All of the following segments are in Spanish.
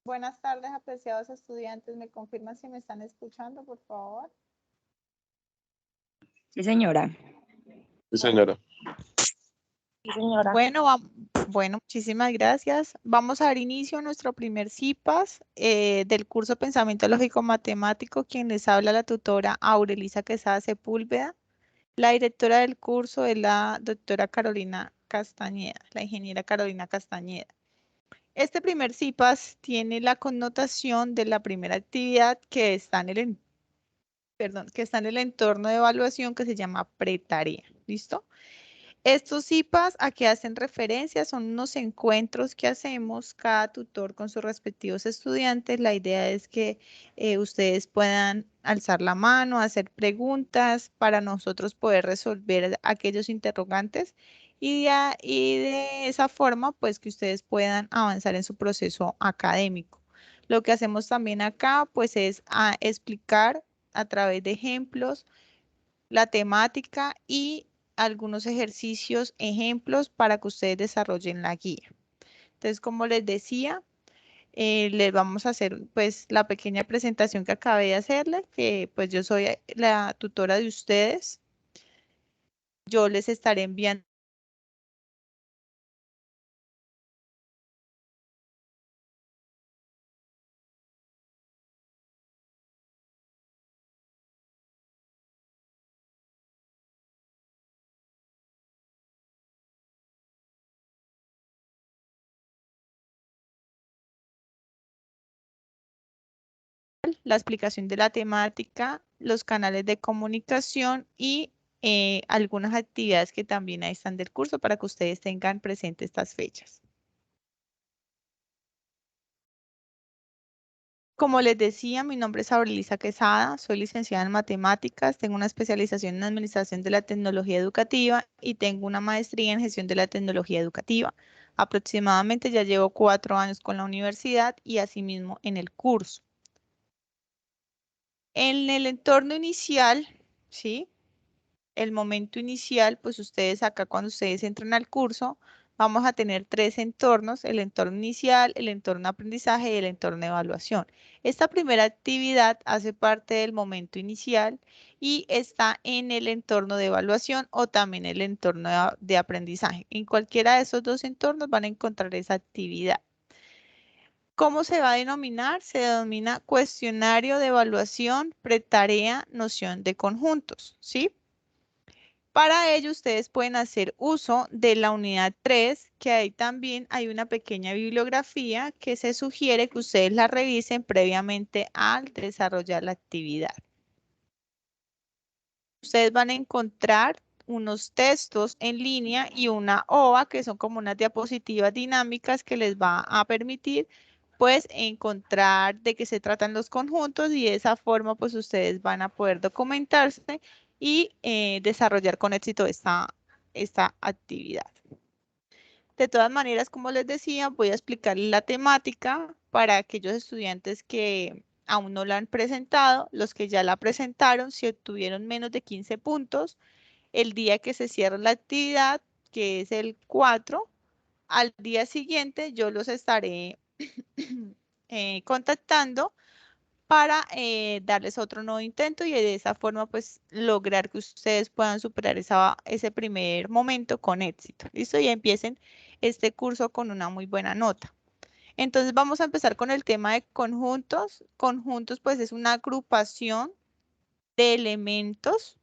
Buenas tardes, apreciados estudiantes. ¿Me confirman si me están escuchando, por favor? Sí, señora. Sí, señora. Sí, señora. Bueno, muchísimas gracias. Vamos a dar inicio a nuestro primer CIPAS del curso Pensamiento Lógico Matemático. Quien les habla, la tutora Aurelisa Quesada Sepúlveda. La directora del curso es la doctora Carolina Castañeda, la ingeniera Carolina Castañeda. Este primer CIPAS tiene la connotación de la primera actividad que está en el entorno de evaluación que se llama pretarea. ¿Listo? Estos CIPAS a qué hacen referencia son unos encuentros que hacemos cada tutor con sus respectivos estudiantes. La idea es que ustedes puedan alzar la mano, hacer preguntas para nosotros poder resolver aquellos interrogantes y de esa forma pues que ustedes puedan avanzar en su proceso académico. Lo que hacemos también acá pues es explicar a través de ejemplos la temática y algunos ejercicios, ejemplos para que ustedes desarrollen la guía. Entonces, como les decía, les vamos a hacer pues la pequeña presentación que acabé de hacerles, que pues yo soy la tutora de ustedes. Yo les estaré enviando la explicación de la temática, los canales de comunicación y algunas actividades que también ahí están del curso para que ustedes tengan presente estas fechas. Como les decía, mi nombre es Aurelisa Quesada, soy licenciada en matemáticas, tengo una especialización en administración de la tecnología educativa y tengo una maestría en gestión de la tecnología educativa. Aproximadamente ya llevo 4 años con la universidad y asimismo en el curso. En el entorno inicial, ¿sí? El momento inicial, pues ustedes acá cuando ustedes entran al curso, vamos a tener 3 entornos, el entorno inicial, el entorno de aprendizaje y el entorno de evaluación. Esta primera actividad hace parte del momento inicial y está en el entorno de evaluación o también el entorno de aprendizaje. En cualquiera de esos 2 entornos van a encontrar esa actividad. ¿Cómo se va a denominar? Se denomina cuestionario de evaluación, pretarea, noción de conjuntos, ¿sí? Para ello, ustedes pueden hacer uso de la unidad 3, que ahí también hay una pequeña bibliografía que se sugiere que ustedes la revisen previamente al desarrollar la actividad. Ustedes van a encontrar unos textos en línea y una OVA, que son como unas diapositivas dinámicas que les va a permitir pues encontrar de qué se tratan los conjuntos y de esa forma pues ustedes van a poder documentarse y desarrollar con éxito esta actividad. De todas maneras, como les decía, voy a explicarles la temática para aquellos estudiantes que aún no la han presentado. Los que ya la presentaron, si obtuvieron menos de 15 puntos, el día que se cierra la actividad, que es el 4, al día siguiente yo los estaré contactando para darles otro nuevo intento y de esa forma pues lograr que ustedes puedan superar ese primer momento con éxito. ¿Listo? Y empiecen este curso con una muy buena nota. Entonces vamos a empezar con el tema de conjuntos. Conjuntos pues es una agrupación de elementos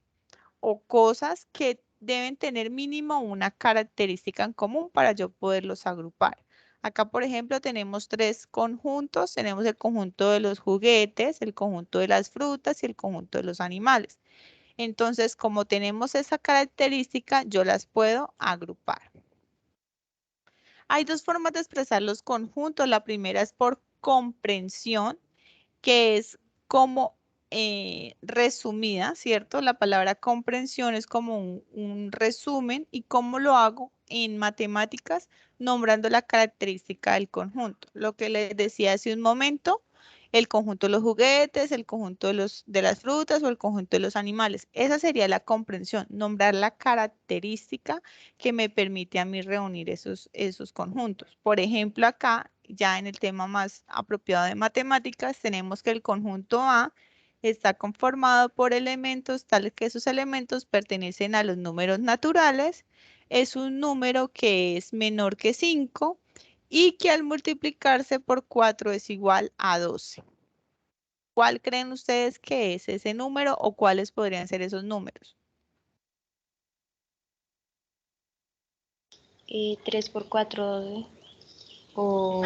o cosas que deben tener mínimo una característica en común para yo poderlos agrupar. Acá, por ejemplo, tenemos 3 conjuntos. Tenemos el conjunto de los juguetes, el conjunto de las frutas y el conjunto de los animales. Entonces, como tenemos esa característica, yo las puedo agrupar. Hay 2 formas de expresar los conjuntos. La primera es por comprensión, que es como resumida, ¿cierto? La palabra comprensión es como un resumen. ¿Y cómo lo hago? En matemáticas, nombrando la característica del conjunto. Lo que les decía hace un momento, el conjunto de los juguetes, el conjunto de las frutas o el conjunto de los animales. Esa sería la comprensión, nombrar la característica que me permite a mí reunir esos conjuntos. Por ejemplo, acá ya en el tema más apropiado de matemáticas, tenemos que el conjunto A está conformado por elementos tales que esos elementos pertenecen a los números naturales, es un número que es menor que 5 y que al multiplicarse por 4 es igual a 12. ¿Cuál creen ustedes que es ese número o cuáles podrían ser esos números? 3 por 4 o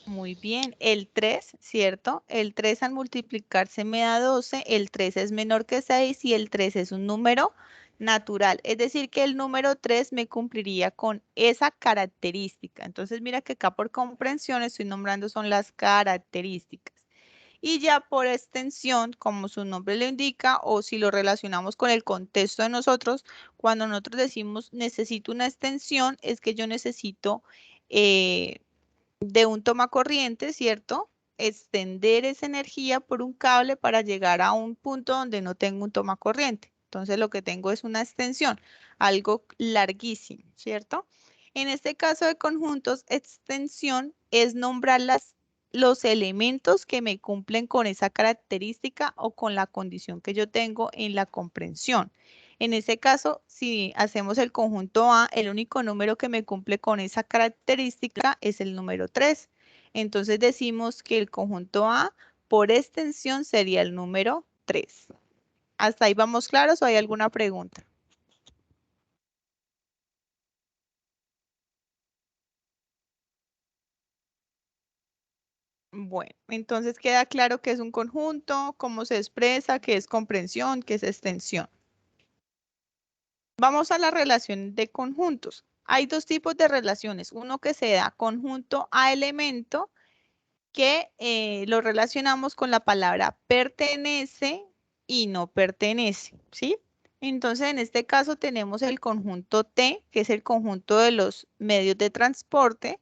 Muy bien, el 3, ¿cierto? El 3 al multiplicarse me da 12, el 3 es menor que 6 y el 3 es un número natural. Es decir, que el número 3 me cumpliría con esa característica. Entonces, mira que acá por comprensión estoy nombrando son las características. Y ya por extensión, como su nombre lo indica, o si lo relacionamos con el contexto de nosotros, cuando nosotros decimos necesito una extensión, es que yo necesito de un tomacorriente, ¿cierto? Extender esa energía por un cable para llegar a un punto donde no tengo un tomacorriente. Entonces lo que tengo es una extensión, algo larguísimo, ¿cierto? En este caso de conjuntos, extensión es nombrar los elementos que me cumplen con esa característica o con la condición que yo tengo en la comprensión. En este caso, si hacemos el conjunto A, el único número que me cumple con esa característica es el número 3. Entonces decimos que el conjunto A por extensión sería el número 3. ¿Hasta ahí vamos claros o hay alguna pregunta? Bueno, entonces queda claro qué es un conjunto, cómo se expresa, qué es comprensión, qué es extensión. Vamos a la relación de conjuntos. Hay dos tipos de relaciones. Uno que se da conjunto a elemento, que lo relacionamos con la palabra pertenece y no pertenece, ¿sí? Entonces, en este caso tenemos el conjunto T, que es el conjunto de los medios de transporte,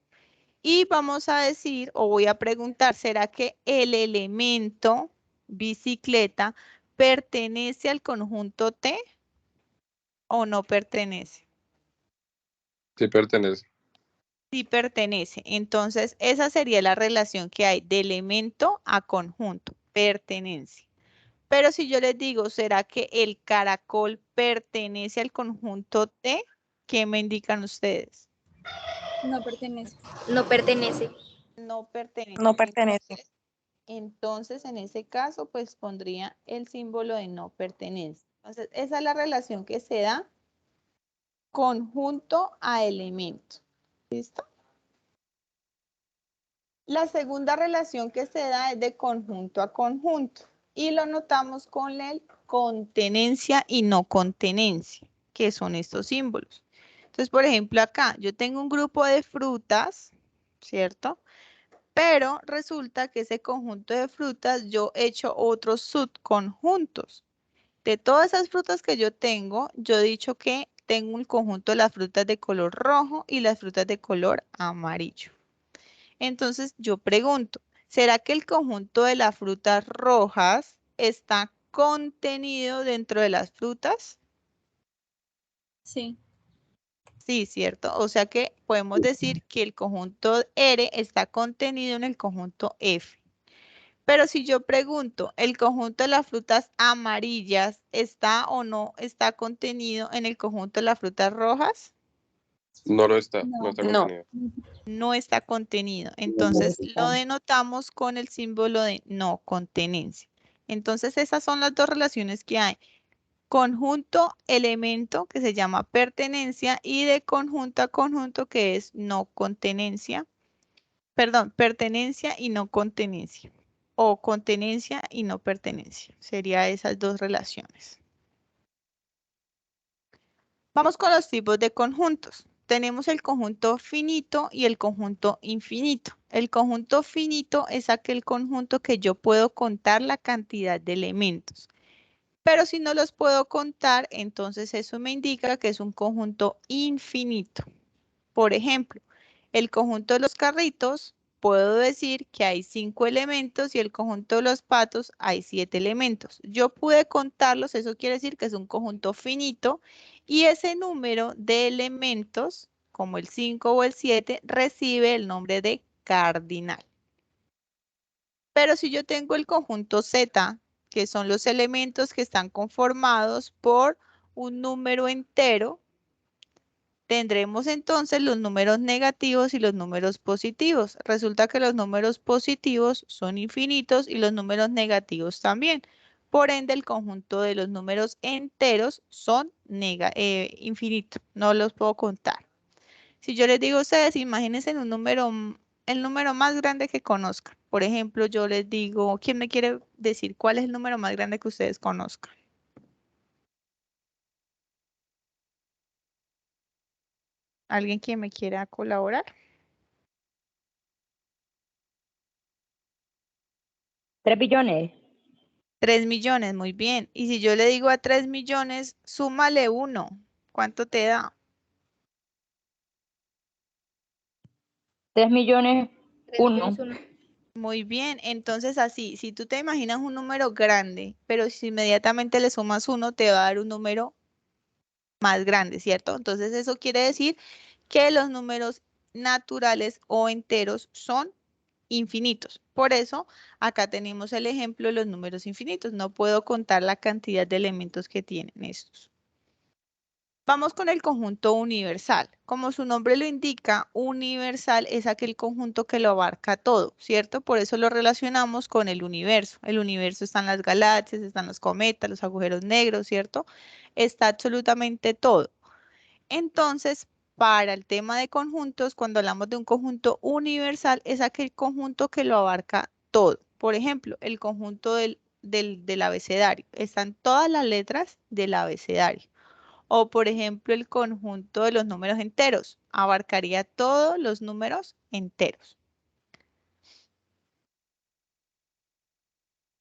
y vamos a decir, o voy a preguntar, ¿será que el elemento bicicleta pertenece al conjunto T o no pertenece? Sí pertenece. Sí pertenece. Entonces, esa sería la relación que hay de elemento a conjunto, pertenencia. Pero si yo les digo, ¿será que el caracol pertenece al conjunto T? ¿Qué me indican ustedes? No pertenece. no pertenece. No pertenece. No pertenece. Entonces, en ese caso, pues pondría el símbolo de no pertenece. Entonces, esa es la relación que se da conjunto a elemento. ¿Listo? La segunda relación que se da es de conjunto a conjunto y lo notamos con el contenencia y no contenencia, que son estos símbolos. Entonces, por ejemplo, acá yo tengo un grupo de frutas, ¿cierto? Pero resulta que ese conjunto de frutas yo he hecho otros subconjuntos. De todas esas frutas que yo tengo, yo he dicho que tengo un conjunto de las frutas de color rojo y las frutas de color amarillo. Entonces yo pregunto, ¿será que el conjunto de las frutas rojas está contenido dentro de las frutas? Sí. Sí, cierto. O sea que podemos decir que el conjunto R está contenido en el conjunto F. Pero si yo pregunto, ¿el conjunto de las frutas amarillas está o no está contenido en el conjunto de las frutas rojas? No lo está. No. No está No. contenido. No está contenido. Entonces lo denotamos con el símbolo de no contenencia. Entonces esas son las dos relaciones que hay. Conjunto elemento que se llama pertenencia y de conjunto a conjunto que es no contenencia. Perdón, pertenencia y no contenencia. O contenencia y no pertenencia. Sería esas dos relaciones. Vamos con los tipos de conjuntos. Tenemos el conjunto finito y el conjunto infinito. El conjunto finito es aquel conjunto que yo puedo contar la cantidad de elementos. Pero si no los puedo contar, entonces eso me indica que es un conjunto infinito. Por ejemplo, el conjunto de los carritos, puedo decir que hay 5 elementos y el conjunto de los patos hay 7 elementos. Yo pude contarlos, eso quiere decir que es un conjunto finito y ese número de elementos como el 5 o el 7, recibe el nombre de cardinal. Pero si yo tengo el conjunto Z, que son los elementos que están conformados por un número entero, tendremos entonces los números negativos y los números positivos. Resulta que los números positivos son infinitos y los números negativos también. Por ende, el conjunto de los números enteros son infinitos. No los puedo contar. Si yo les digo a ustedes, imagínense en un número, el número más grande que conozcan. Por ejemplo, yo les digo, ¿quién me quiere decir cuál es el número más grande que ustedes conozcan? ¿Alguien que me quiera colaborar? 3 billones. 3 millones, muy bien. Y si yo le digo a 3 millones, súmale 1, ¿cuánto te da? 3 millones, 3 1. millones 1. Muy bien, entonces así, si tú te imaginas un número grande, pero si inmediatamente le sumas 1, te va a dar un número más grande, ¿cierto? Entonces eso quiere decir que los números naturales o enteros son infinitos. Por eso acá tenemos el ejemplo de los números infinitos. No puedo contar la cantidad de elementos que tienen estos. Vamos con el conjunto universal. Como su nombre lo indica, universal es aquel conjunto que lo abarca todo, ¿cierto? Por eso lo relacionamos con el universo. El universo están las galaxias, están los cometas, los agujeros negros, ¿cierto? Está absolutamente todo. Entonces, para el tema de conjuntos, cuando hablamos de un conjunto universal, es aquel conjunto que lo abarca todo. Por ejemplo, el conjunto del abecedario. Están todas las letras del abecedario. O, por ejemplo, el conjunto de los números enteros. Abarcaría todos los números enteros.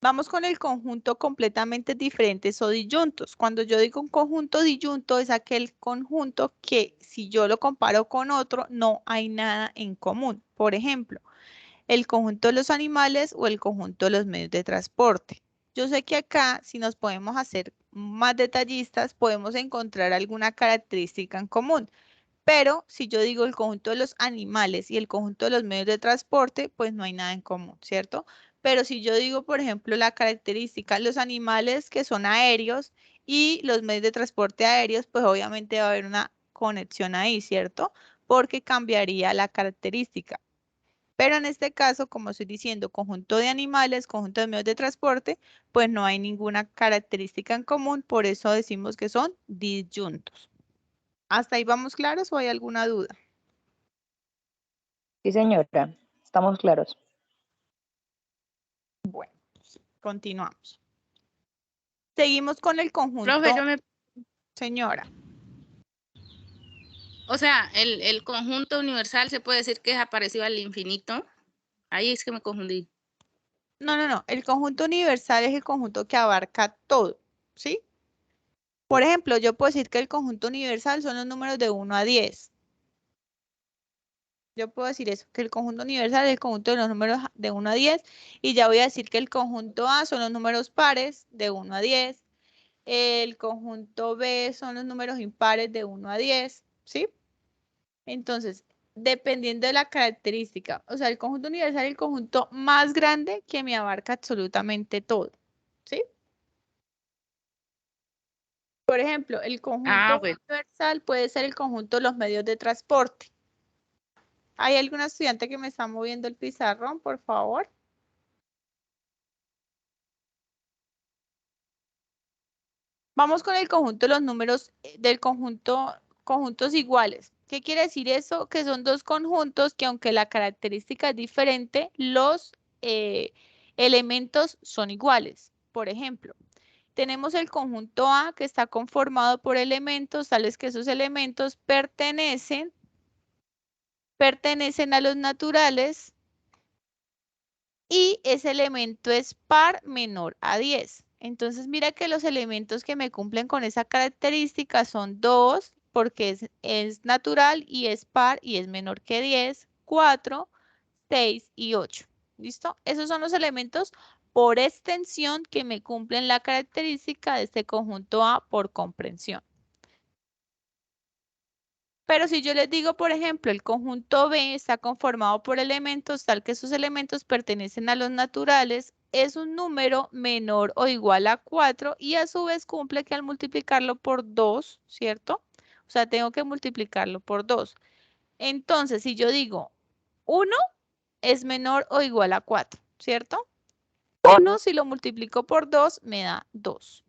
Vamos con el conjunto completamente diferentes o disyuntos. Cuando yo digo un conjunto disyunto es aquel conjunto que si yo lo comparo con otro no hay nada en común. Por ejemplo, el conjunto de los animales o el conjunto de los medios de transporte. Yo sé que acá, si nos podemos hacer más detallistas, podemos encontrar alguna característica en común. Pero si yo digo el conjunto de los animales y el conjunto de los medios de transporte, pues no hay nada en común, ¿cierto? Pero si yo digo, por ejemplo, la característica, los animales que son aéreos y los medios de transporte aéreos, pues obviamente va a haber una conexión ahí, ¿cierto? Porque cambiaría la característica. Pero en este caso, como estoy diciendo, conjunto de animales, conjunto de medios de transporte, pues no hay ninguna característica en común, por eso decimos que son disyuntos. ¿Hasta ahí vamos claros o hay alguna duda? Sí, señora. Estamos claros. Bueno, continuamos. Seguimos con el conjunto. Profe, Señora, o sea, el conjunto universal se puede decir que es parecido al infinito. Ahí es que me confundí. no. El conjunto universal es el conjunto que abarca todo, ¿sí? Por ejemplo, yo puedo decir que el conjunto universal son los números de 1 a 10. Yo puedo decir eso, que el conjunto universal es el conjunto de los números de 1 a 10 y ya voy a decir que el conjunto A son los números pares de 1 a 10. El conjunto B son los números impares de 1 a 10, ¿sí? Entonces, dependiendo de la característica, o sea, el conjunto universal es el conjunto más grande que me abarca absolutamente todo, ¿sí? Por ejemplo, el conjunto Bueno. universal puede ser el conjunto de los medios de transporte. ¿Hay algún estudiante que me está moviendo el pizarrón, por favor? Vamos con el conjunto de los números del conjuntos iguales. ¿Qué quiere decir eso? Que son dos conjuntos que aunque la característica es diferente, los elementos son iguales. Por ejemplo, tenemos el conjunto A que está conformado por elementos, tales que esos elementos pertenecen a los naturales y ese elemento es par menor a 10. Entonces mira que los elementos que me cumplen con esa característica son 2, porque es natural y es par y es menor que 10, 4, 6 y 8. ¿Listo? Esos son los elementos por extensión que me cumplen la característica de este conjunto A por comprensión. Pero si yo les digo, por ejemplo, el conjunto B está conformado por elementos tal que esos elementos pertenecen a los naturales, es un número menor o igual a 4 y a su vez cumple que al multiplicarlo por 2, ¿cierto? O sea, tengo que multiplicarlo por 2. Entonces, si yo digo 1 es menor o igual a 4, ¿cierto? 1 si lo multiplico por 2 me da 2.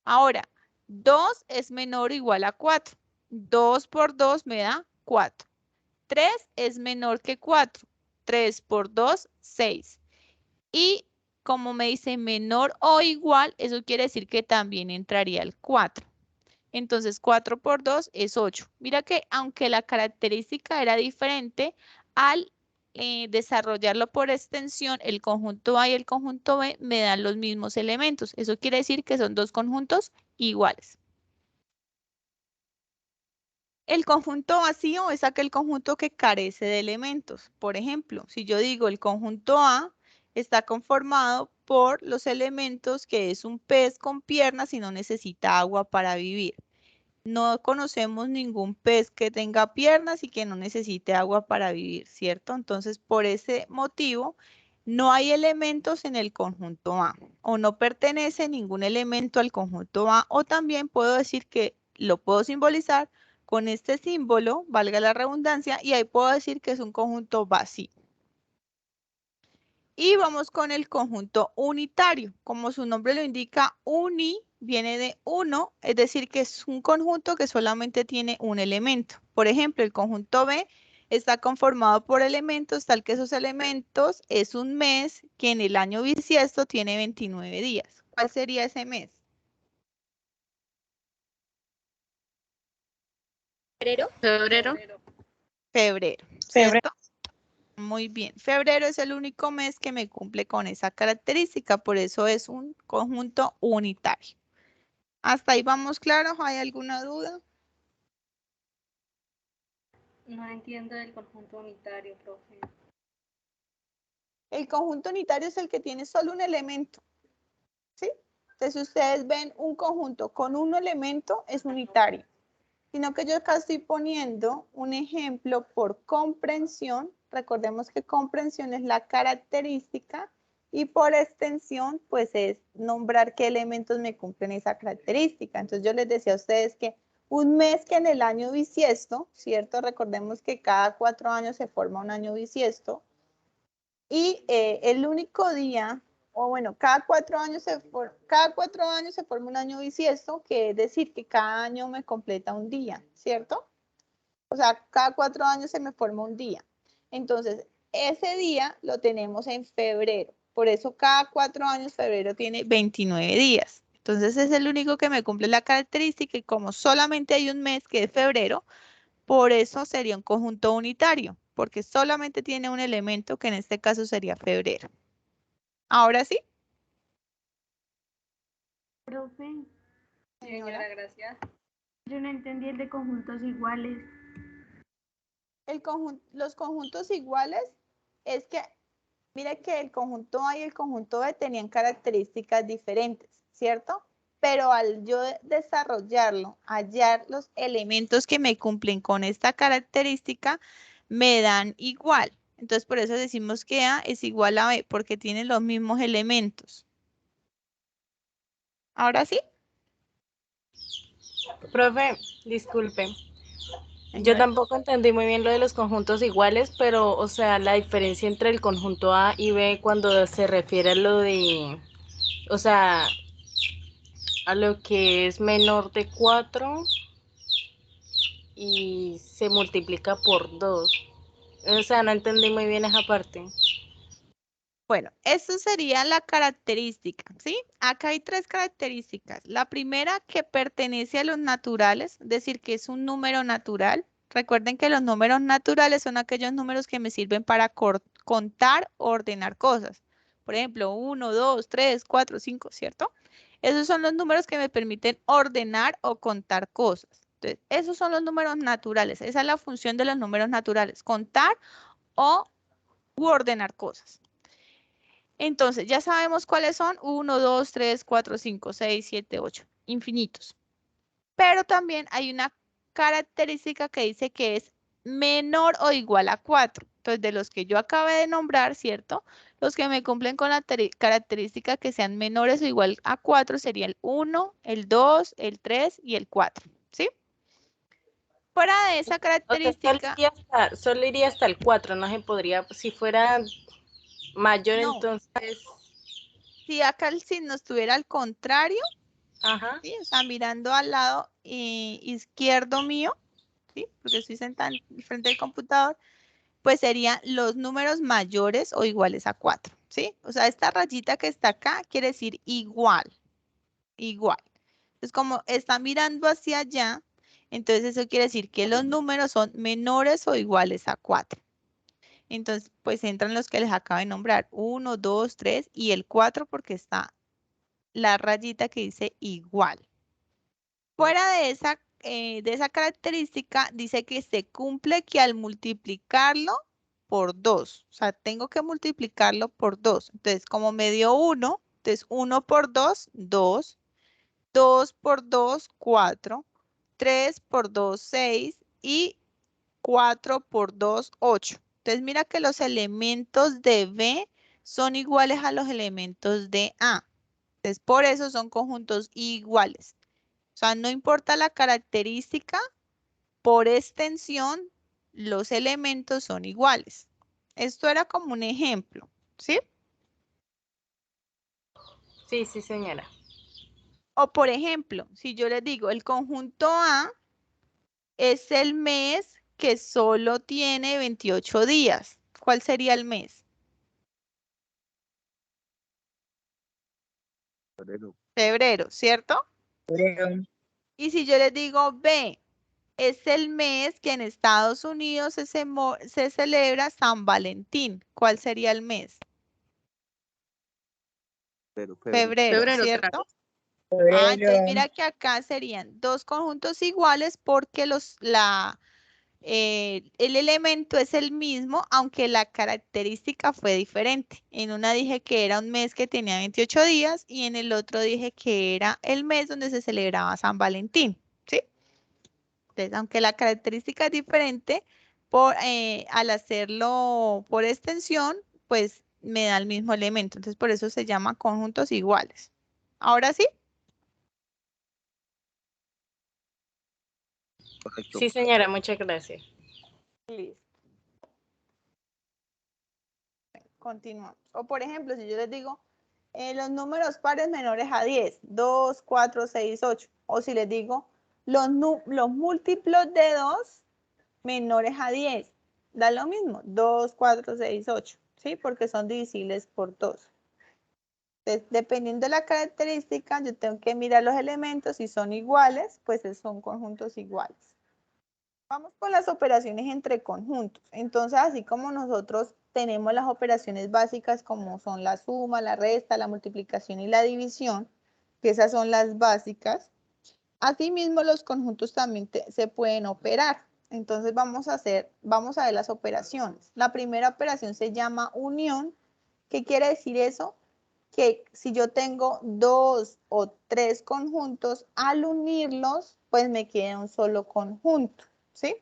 Ahora, 2 es menor o igual a 4. 2 por 2 me da 4. 3 es menor que 4. 3 por 2, 6. Y como me dice menor o igual, eso quiere decir que también entraría el 4. Entonces 4 por 2 es 8. Mira que aunque la característica era diferente, al desarrollarlo por extensión, el conjunto A y el conjunto B me dan los mismos elementos. Eso quiere decir que son dos conjuntos iguales. El conjunto vacío es aquel conjunto que carece de elementos. Por ejemplo, si yo digo el conjunto A está conformado por los elementos que es un pez con piernas y no necesita agua para vivir. No conocemos ningún pez que tenga piernas y que no necesite agua para vivir, ¿cierto? Entonces, por ese motivo, no hay elementos en el conjunto A o no pertenece ningún elemento al conjunto A, o también puedo decir que lo puedo simbolizar con este símbolo, valga la redundancia, y ahí puedo decir que es un conjunto vacío. Y vamos con el conjunto unitario. Como su nombre lo indica, uni viene de uno, es decir, que es un conjunto que solamente tiene un elemento. Por ejemplo, el conjunto B está conformado por elementos, tal que esos elementos es un mes que en el año bisiesto tiene 29 días. ¿Cuál sería ese mes? ¿Febrero? Febrero. Febrero, ¿cierto? Muy bien. Febrero es el único mes que me cumple con esa característica, por eso es un conjunto unitario. ¿Hasta ahí vamos claros? ¿Hay alguna duda? No entiendo del conjunto unitario, profe. El conjunto unitario es el que tiene solo un elemento, ¿sí? Entonces, si ustedes ven un conjunto con un elemento, es unitario. Sino que yo acá estoy poniendo un ejemplo por comprensión. Recordemos que comprensión es la característica y por extensión, pues es nombrar qué elementos me cumplen esa característica. Entonces yo les decía a ustedes que un mes que en el año bisiesto, ¿cierto? Recordemos que cada 4 años se forma un año bisiesto. Y el único día, o bueno, cada 4 años se forma un año bisiesto, que es decir que cada año me completa un día, ¿cierto? O sea, cada 4 años se me forma un día. Entonces, ese día lo tenemos en febrero. Por eso cada 4 años febrero tiene 29 días. Entonces es el único que me cumple la característica y como solamente hay un mes que es febrero, por eso sería un conjunto unitario, porque solamente tiene un elemento que en este caso sería febrero. ¿Ahora sí? Profe, Señora, gracias. yo no entendí el de conjuntos iguales. Los conjuntos iguales es que, mira que el conjunto A y el conjunto B tenían características diferentes, ¿cierto? Pero al yo desarrollarlo, hallar los elementos que me cumplen con esta característica, me dan igual. Entonces, por eso decimos que A es igual a B, porque tienen los mismos elementos. ¿Ahora sí? Profe, disculpe. Yo Señora. tampoco entendí muy bien lo de los conjuntos iguales, pero, o sea, la diferencia entre el conjunto A y B cuando se refiere a lo de, o sea, a lo que es menor de 4 y se multiplica por 2. O sea, no entendí muy bien esa parte. Bueno, eso sería la característica, ¿sí? Acá hay 3 características. La primera, que pertenece a los naturales, es decir, que es un número natural. Recuerden que los números naturales son aquellos números que me sirven para contar o ordenar cosas. Por ejemplo, 1, 2, 3, 4, 5, ¿cierto? Esos son los números que me permiten ordenar o contar cosas. Entonces, esos son los números naturales. Esa es la función de los números naturales, contar o ordenar cosas. Entonces, ya sabemos cuáles son 1, 2, 3, 4, 5, 6, 7, 8, infinitos. Pero también hay una característica que dice que es menor o igual a 4. Entonces, de los que yo acabé de nombrar, ¿cierto? Los que me cumplen con la característica que sean menores o igual a 4 sería el 1, el 2, el 3 y el 4, ¿sí? Fuera de esa O sea, característica, solo iría hasta el 4, no se podría, si fuera mayor, no. entonces, Si acá el signo estuviera al contrario, ajá, ¿sí? O sea, mirando al lado izquierdo mío, ¿sí? Porque estoy sentada frente del computador, pues serían los números mayores o iguales a 4, ¿sí? O sea, esta rayita que está acá quiere decir igual, igual. Entonces, como está mirando hacia allá, entonces eso quiere decir que los números son menores o iguales a 4. Entonces, pues entran los que les acabo de nombrar, 1, 2, 3 y el 4 porque está la rayita que dice igual. Fuera de esa característica, dice que se cumple que al multiplicarlo por 2, o sea, tengo que multiplicarlo por 2. Entonces, como me dio 1, entonces 1 por 2, 2, 2 por 2, 4, 3 por 2, 6 y 4 por 2, 8. Entonces, mira que los elementos de B son iguales a los elementos de A. Entonces, por eso son conjuntos iguales. O sea, no importa la característica, por extensión, los elementos son iguales. Esto era como un ejemplo, ¿sí? sí, señora. O por ejemplo, si yo les digo, el conjunto A es el mes que solo tiene 28 días. ¿Cuál sería el mes? Febrero, ¿cierto? Febrero. Y si yo les digo B, es el mes que en Estados Unidos se celebra San Valentín. ¿Cuál sería el mes? Febrero, ¿cierto? Entonces Febrero. mira que acá serían dos conjuntos iguales porque el elemento es el mismo, aunque la característica fue diferente. En una dije que era un mes que tenía 28 días y en el otro dije que era el mes donde se celebraba San Valentín, ¿sí? Entonces, aunque la característica es diferente, al hacerlo por extensión, pues me da el mismo elemento. Entonces, por eso se llama conjuntos iguales. ¿Ahora sí? Sí, señora, muchas gracias. Listo. Continuamos. O por ejemplo, si yo les digo los números pares menores a 10, 2, 4, 6, 8. O si les digo los múltiplos de 2 menores a 10. Da lo mismo, 2, 4, 6, 8. ¿Sí? Porque son divisibles por 2. Entonces, dependiendo de la característica, yo tengo que mirar los elementos. Si son iguales, pues son conjuntos iguales. Vamos con las operaciones entre conjuntos. Entonces, así como nosotros tenemos las operaciones básicas como son la suma, la resta, la multiplicación y la división, que esas son las básicas, asimismo los conjuntos también se pueden operar. Entonces vamos a ver las operaciones. La primera operación se llama unión. ¿Qué quiere decir eso? Que si yo tengo 2 o 3 conjuntos, al unirlos, pues me queda un solo conjunto, ¿sí?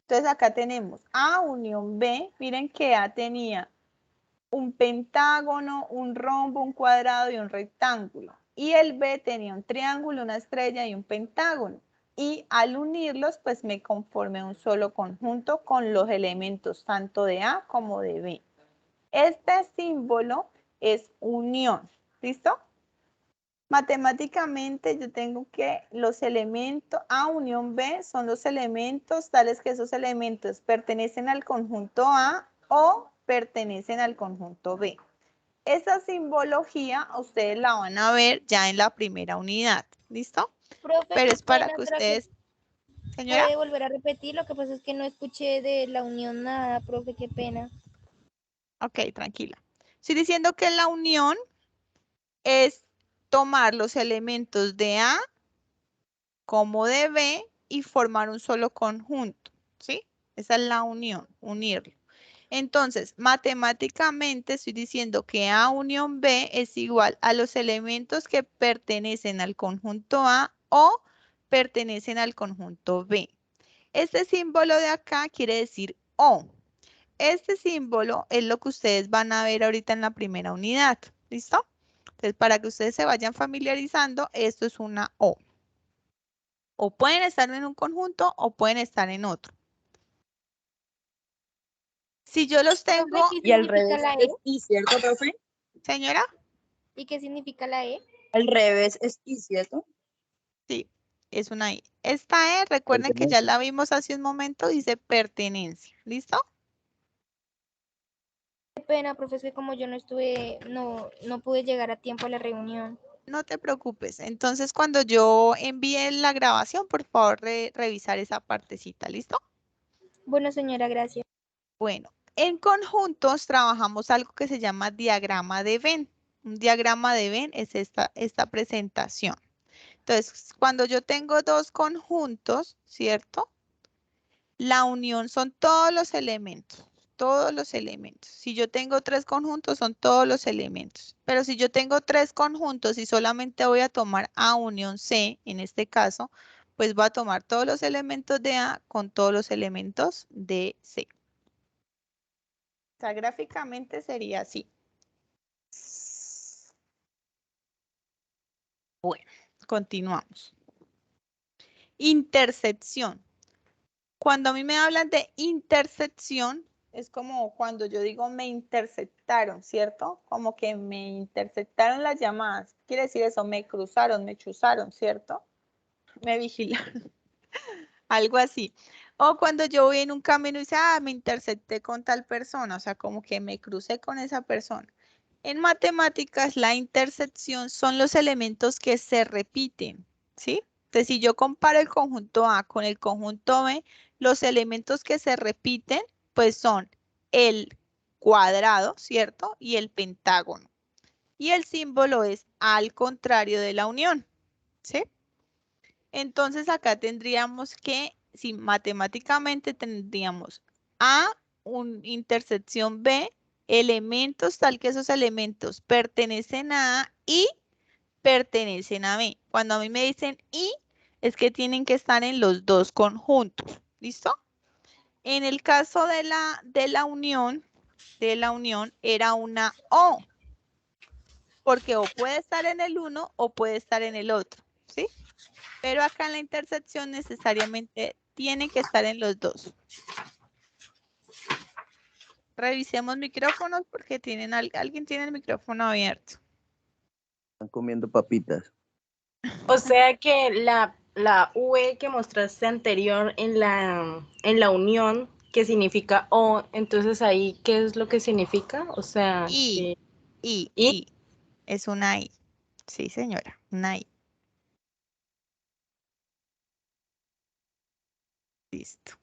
Entonces acá tenemos A unión B. Miren que A tenía un pentágono, un rombo, un cuadrado y un rectángulo. Y el B tenía un triángulo, una estrella y un pentágono. Y al unirlos, pues me conformé un solo conjunto con los elementos tanto de A como de B. Este símbolo es unión. ¿Listo? Matemáticamente yo tengo que los elementos A unión B son los elementos tales que esos elementos pertenecen al conjunto A o pertenecen al conjunto B. Esa simbología ustedes la van a ver ya en la primera unidad. ¿Listo? Profe, Pero es para pena, que ¿será ustedes... que Señora. puede volver a repetir? Lo que pasa es que no escuché de la unión nada, profe, qué pena. Ok, tranquila. Estoy diciendo que la unión es tomar los elementos de A como de B y formar un solo conjunto, ¿sí? Esa es la unión, unirlo. Entonces, matemáticamente estoy diciendo que A unión B es igual a los elementos que pertenecen al conjunto A o pertenecen al conjunto B. Este símbolo de acá quiere decir O. Este símbolo es lo que ustedes van a ver ahorita en la primera unidad. ¿Listo? Entonces, para que ustedes se vayan familiarizando, esto es una O. O pueden estar en un conjunto o pueden estar en otro. Si yo los tengo... Profe, ¿qué Y al significa revés la es E? I, ¿cierto, profe? Señora, ¿Y qué significa la E? Al revés es I, ¿cierto? sí, es una I. Esta E, recuerden que ya la vimos hace un momento, dice pertenencia. ¿Listo? Qué pena, profe, es que como yo no estuve, no pude llegar a tiempo a la reunión. No te preocupes. Entonces, cuando yo envíe la grabación, por favor, revisar esa partecita. ¿Listo? Bueno, señora, gracias. Bueno, en conjuntos trabajamos algo que se llama diagrama de Venn. Un diagrama de Venn es esta presentación. Entonces, cuando yo tengo dos conjuntos, ¿cierto? La unión son todos los elementos, todos los elementos. Si yo tengo tres conjuntos, son todos los elementos. Pero si yo tengo tres conjuntos y solamente voy a tomar A unión C, en este caso, pues voy a tomar todos los elementos de A con todos los elementos de C. O sea, gráficamente sería así. Bueno, continuamos. Intersección. Cuando a mí me hablan de intersección, es como cuando yo digo me interceptaron, ¿cierto? Como que me interceptaron las llamadas. Quiere decir eso, me cruzaron, me chuzaron, ¿cierto? Me vigilaron. Algo así. O cuando yo voy en un camino y dice, ah, me intercepté con tal persona, o sea, como que me crucé con esa persona. En matemáticas, la intersección son los elementos que se repiten, ¿sí? Entonces, si yo comparo el conjunto A con el conjunto B, los elementos que se repiten, pues son el cuadrado, ¿cierto? Y el pentágono. Y el símbolo es al contrario de la unión, ¿sí? Entonces, acá tendríamos que, si matemáticamente tendríamos A, intersección B, elementos tal que esos elementos pertenecen a A y pertenecen a B. Cuando a mí me dicen y, es que tienen que estar en los dos conjuntos. ¿Listo? En el caso de la unión era una O. Porque o puede estar en el uno o puede estar en el otro. ¿Sí? Pero acá en la intersección necesariamente tiene que estar en los dos. Revisemos micrófonos porque alguien tiene el micrófono abierto. Están comiendo papitas. O sea que la UE que mostraste anterior en la unión, que significa O, entonces ahí, ¿qué es lo que significa? O sea, I. Es una I. Sí, señora, una I. Listo.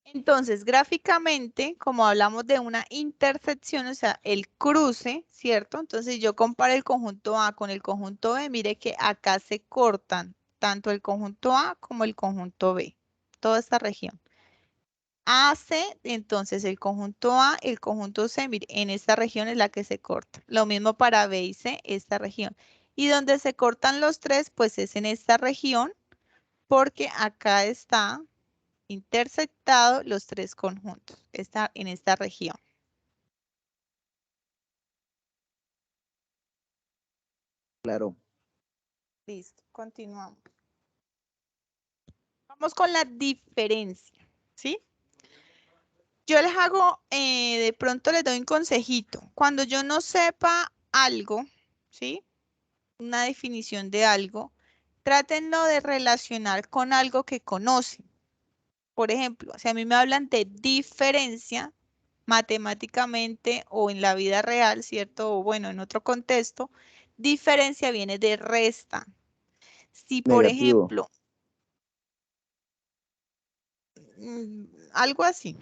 Entonces, gráficamente, como hablamos de una intersección, o sea, el cruce, ¿cierto? Entonces, yo comparo el conjunto A con el conjunto B, mire que acá se cortan tanto el conjunto A como el conjunto B, toda esta región. AC, entonces el conjunto A, el conjunto C, mire, en esta región es la que se corta. Lo mismo para B y C, esta región. Y donde se cortan los tres, pues es en esta región, porque acá está intersectado los tres conjuntos, está en esta región. Claro. Listo, continuamos. Vamos con la diferencia, ¿sí? Yo les hago, de pronto les doy un consejito. Cuando yo no sepa algo, ¿sí? Una definición de algo, trátenlo de relacionar con algo que conocen. Por ejemplo, si a mí me hablan de diferencia, matemáticamente o en la vida real, ¿cierto? O bueno, en otro contexto, diferencia viene de resta. Si, por Negativo. ejemplo, algo así.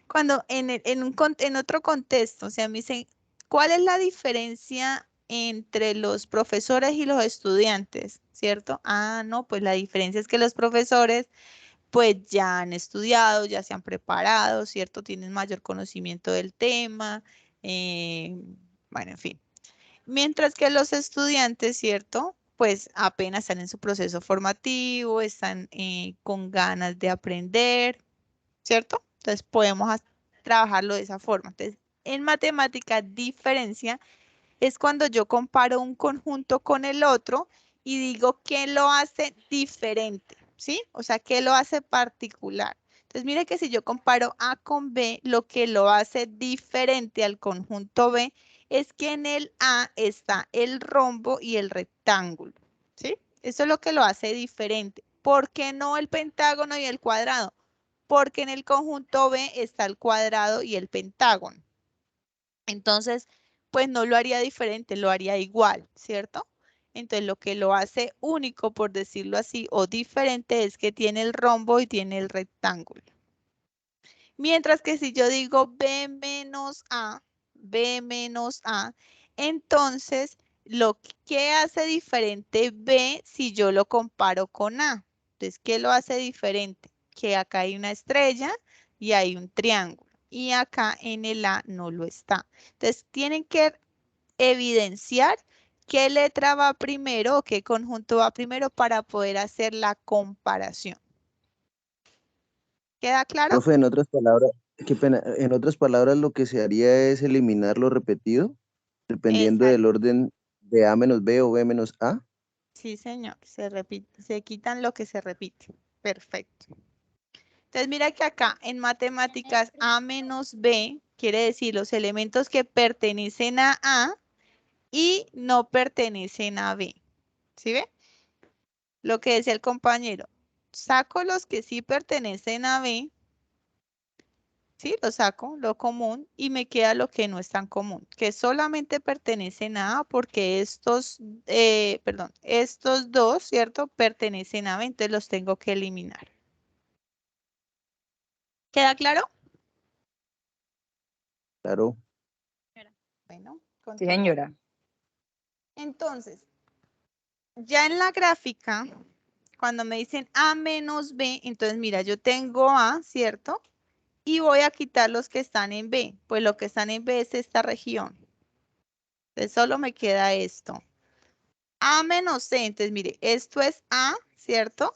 Cuando en otro contexto, o sea, me dicen, ¿cuál es la diferencia entre los profesores y los estudiantes? ¿Cierto? Ah, no, pues la diferencia es que los profesores pues ya han estudiado, ya se han preparado, ¿cierto? Tienen mayor conocimiento del tema, bueno, en fin. Mientras que los estudiantes, ¿cierto? pues apenas están en su proceso formativo, están con ganas de aprender, ¿cierto? Entonces podemos trabajarlo de esa forma. Entonces, en matemática, diferencia es cuando yo comparo un conjunto con el otro y digo qué lo hace diferente, ¿sí? O sea, qué lo hace particular. Entonces, mire que si yo comparo A con B, lo que lo hace diferente al conjunto B es que en el A está el rombo y el rectángulo, ¿sí? Eso es lo que lo hace diferente. ¿Por qué no el pentágono y el cuadrado? Porque en el conjunto B está el cuadrado y el pentágono. Entonces, pues no lo haría diferente, lo haría igual, ¿cierto? Entonces, lo que lo hace único, por decirlo así, o diferente es que tiene el rombo y tiene el rectángulo. Mientras que si yo digo B menos A, entonces, lo que hace diferente B si yo lo comparo con A. Entonces, ¿qué lo hace diferente? Que acá hay una estrella y hay un triángulo. Y acá en el A no lo está. Entonces, tienen que evidenciar qué letra va primero o qué conjunto va primero para poder hacer la comparación. ¿Queda claro? Profe, en otras palabras, qué pena, en otras palabras lo que se haría es eliminar lo repetido, dependiendo Exacto. del orden de A menos B o B menos A. Sí, señor. Se quitan lo que se repite. Perfecto. Entonces, mira que acá en matemáticas A menos B quiere decir los elementos que pertenecen a A y no pertenecen a B. ¿Sí ve? Lo que decía el compañero. Saco los que sí pertenecen a B. Sí, lo saco, lo común, y me queda lo que no es tan común, que solamente pertenecen a A porque estos dos, ¿cierto? Pertenecen a B, entonces los tengo que eliminar. ¿Queda claro? Claro. Bueno, Sí, continúo. señora. Entonces, ya en la gráfica, cuando me dicen A menos B, entonces mira, yo tengo A, ¿cierto? Y voy a quitar los que están en B, pues lo que están en B es esta región. Entonces solo me queda esto. A menos C, entonces mire, esto es A, ¿cierto?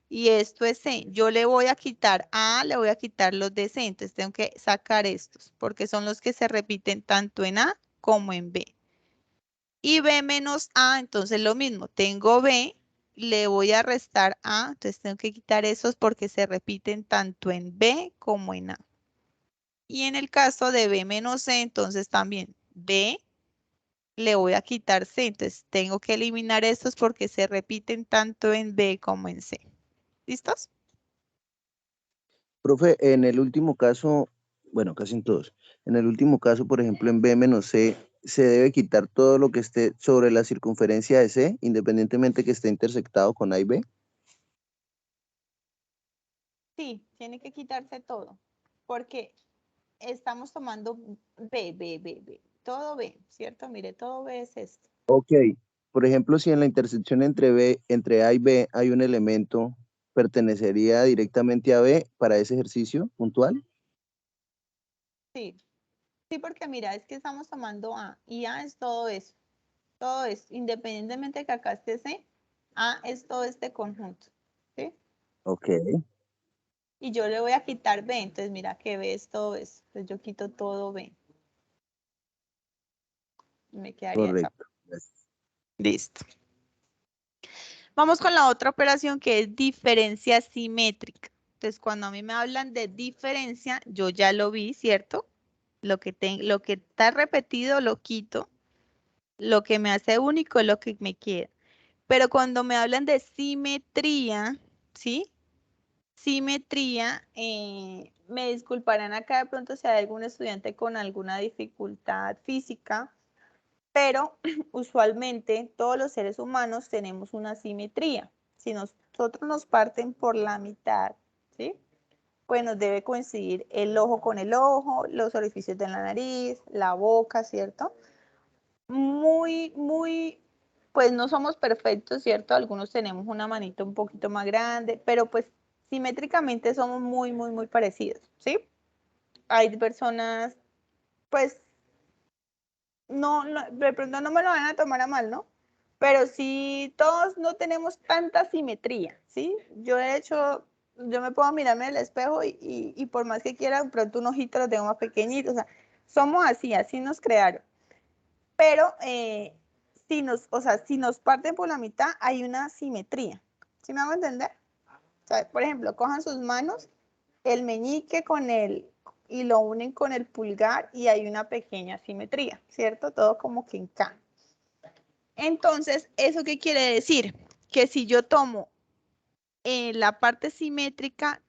Y esto es C. Yo le voy a quitar A, le voy a quitar los de C, entonces tengo que sacar estos, porque son los que se repiten tanto en A como en B. Y B menos A, entonces lo mismo, tengo B, le voy a restar A, entonces tengo que quitar esos porque se repiten tanto en B como en A. Y en el caso de B menos C, entonces también B le voy a quitar C, entonces tengo que eliminar estos porque se repiten tanto en B como en C. ¿Listos? Profe, en el último caso, bueno, casi en todos, en el último caso, por ejemplo, en B menos C, se debe quitar todo lo que esté sobre la circunferencia de C, independientemente que esté intersectado con A y B. Sí, tiene que quitarse todo, porque estamos tomando B. Todo B, ¿cierto? Mire, todo B es esto. Ok, por ejemplo, si en la intersección entre A y B hay un elemento, ¿pertenecería directamente a B para ese ejercicio puntual? Sí, sí, porque mira, es que estamos tomando A y A es todo eso. Todo es, independientemente de que acá esté C, A es todo este conjunto. ¿Sí? Ok, Y yo le voy a quitar B, entonces mira que B es todo eso. Entonces yo quito todo B. Me quedaría esa. correcto. Gracias. Listo. Vamos con la otra operación que es diferencia simétrica. Entonces, cuando a mí me hablan de diferencia, yo ya lo vi, ¿cierto? Lo que está repetido lo quito. Lo que me hace único es lo que me queda. Pero cuando me hablan de simetría, ¿sí? Simetría, me disculparán acá de pronto si hay algún estudiante con alguna dificultad física, pero usualmente todos los seres humanos tenemos una simetría. Si nosotros nos parten por la mitad, ¿sí? Pues nos debe coincidir el ojo con el ojo, los orificios de la nariz, la boca, ¿cierto? Pues no somos perfectos, ¿cierto? Algunos tenemos una manita un poquito más grande, pero pues simétricamente somos muy parecidos, ¿sí? Hay personas, pues, no, de pronto no me lo van a tomar a mal, ¿no? Pero sí, todos no tenemos tanta simetría, ¿sí? Yo de hecho, yo me puedo mirarme en el espejo y por más que quiera, de pronto un ojito lo tengo más pequeñito, o sea, somos así, así nos crearon. Pero si nos parten por la mitad, hay una simetría, ¿sí me hago entender? O sea, por ejemplo, cojan sus manos, el meñique y lo unen con el pulgar y hay una pequeña simetría, ¿cierto? Todo como que encaja. Entonces, ¿eso qué quiere decir? Que si yo tomo la parte simétrica,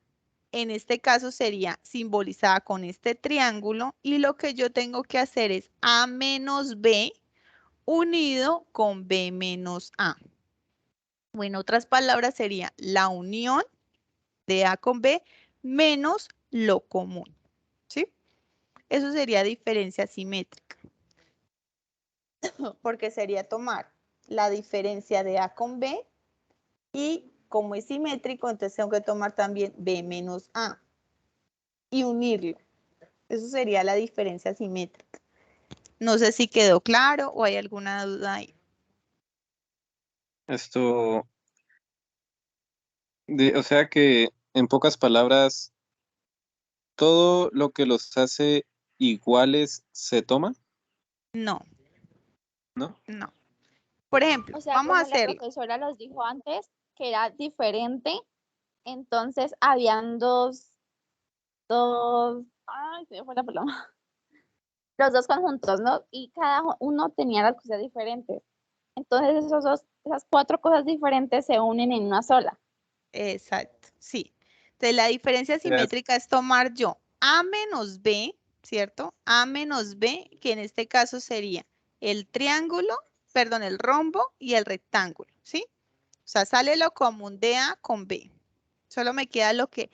en este caso sería simbolizada con este triángulo y lo que yo tengo que hacer es A menos B unido con B menos A. O en otras palabras sería la unión de A con B menos lo común, ¿sí? Eso sería diferencia simétrica, porque sería tomar la diferencia de A con B y como es simétrico, entonces tengo que tomar también B menos A y unirlo. Eso sería la diferencia simétrica. No sé si quedó claro o hay alguna duda ahí. Esto, o sea que en pocas palabras, todo lo que los hace iguales se toma, No, ¿no? no. Por ejemplo, O sea, vamos a como la hacerlo. profesora los dijo antes, que era diferente, entonces habían dos, ay, se me fue la palabra. Los dos conjuntos, ¿no? Y cada uno tenía las cosas diferentes. Entonces esas cuatro cosas diferentes se unen en una sola. Exacto, sí. Entonces la diferencia simétrica es tomar yo A menos B, ¿cierto? A menos B, que en este caso sería el triángulo, perdón, el rombo y el rectángulo, ¿sí? O sea, sale lo común de A con B. Solo me queda lo que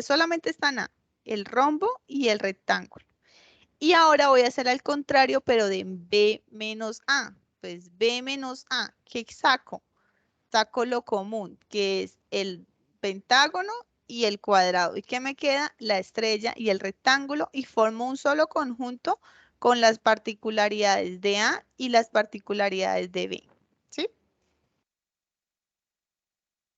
solamente está en A, el rombo y el rectángulo. Y ahora voy a hacer al contrario, pero de B menos A. Pues B menos A, ¿qué saco? Saco lo común, que es el pentágono y el cuadrado. ¿Y qué me queda? La estrella y el rectángulo y formo un solo conjunto con las particularidades de A y las particularidades de B. ¿Sí?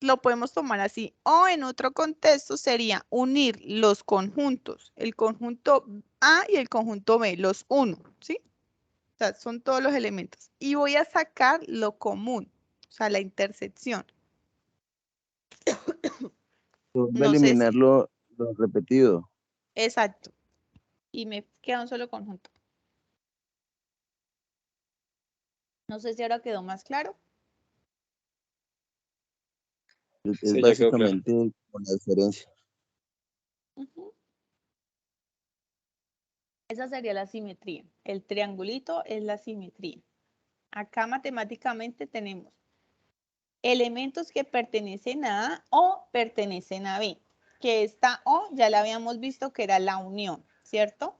Lo podemos tomar así. O en otro contexto sería unir los conjuntos, el conjunto A y el conjunto B, los uno, ¿sí? O sea, son todos los elementos. Y voy a sacar lo común, o sea, la intersección. Vuelve a No sé eliminar si, lo repetido. exacto. Y me queda un solo conjunto. No sé si ahora quedó más claro. Es Sí, ya quedó claro. básicamente con la diferencia. Ujú. Esa sería la simetría. El triangulito es la simetría. Acá matemáticamente tenemos elementos que pertenecen a A o pertenecen a B. Que esta O ya la habíamos visto que era la unión, ¿cierto?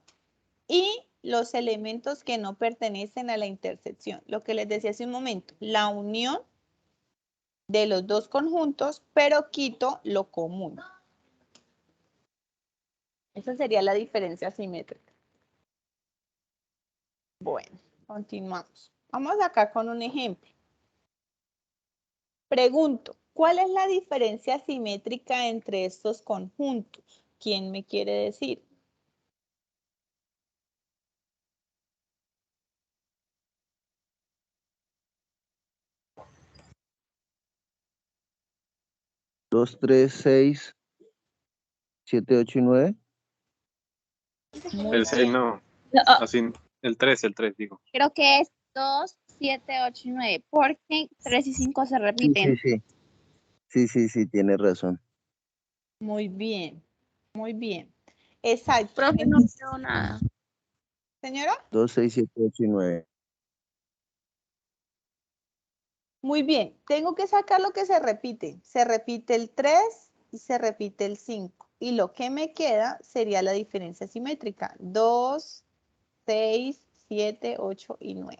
Y los elementos que no pertenecen a la intersección. Lo que les decía hace un momento, la unión de los dos conjuntos, pero quito lo común. Esa sería la diferencia simétrica. Bueno, continuamos. Vamos acá con un ejemplo. Pregunto, ¿cuál es la diferencia simétrica entre estos conjuntos? ¿Quién me quiere decir? Dos, tres, seis, 7, 8 y 9. Muy El 6 bien. no, así, el 3 digo. Creo que es 2, 7, 8 y 9, porque 3 y 5 se Sí, repiten. sí, sí. Sí, tienes razón. Muy bien. Muy bien. Exacto. Profe, no Entonces, veo nada. señora, 2, 6, 7, 8 y 9. muy bien. Tengo que sacar lo que se repite. Se repite el 3 y se repite el 5. Y lo que me queda sería la diferencia simétrica. 2, 6, 7, 8 y 9.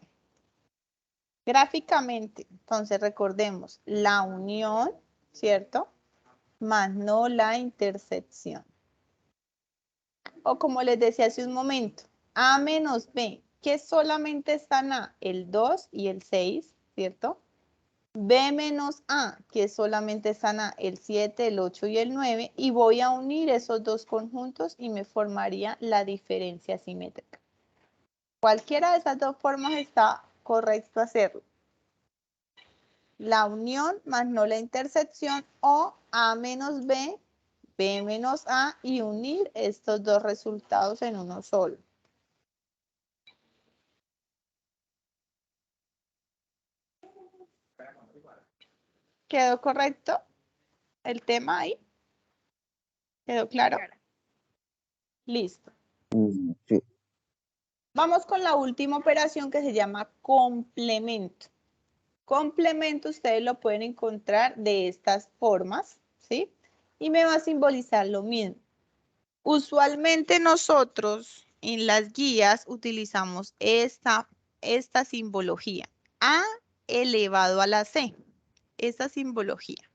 Gráficamente, entonces recordemos la unión, ¿cierto? Más no la intersección. O como les decía hace un momento, A menos B, que solamente están A, el 2 y el 6, ¿cierto? B menos A, que solamente están A, el 7, el 8 y el 9, y voy a unir esos dos conjuntos y me formaría la diferencia simétrica. Cualquiera de esas dos formas está correcto hacerlo. La unión más no la intersección, o A menos B, B menos A, y unir estos dos resultados en uno solo. ¿Quedó correcto el tema ahí? ¿Quedó claro? Listo. Sí. Vamos con la última operación que se llama complemento. Complemento ustedes lo pueden encontrar de estas formas, ¿sí? Y me va a simbolizar lo mismo. Usualmente nosotros en las guías utilizamos esta simbología. A elevado a la C. Esta simbología.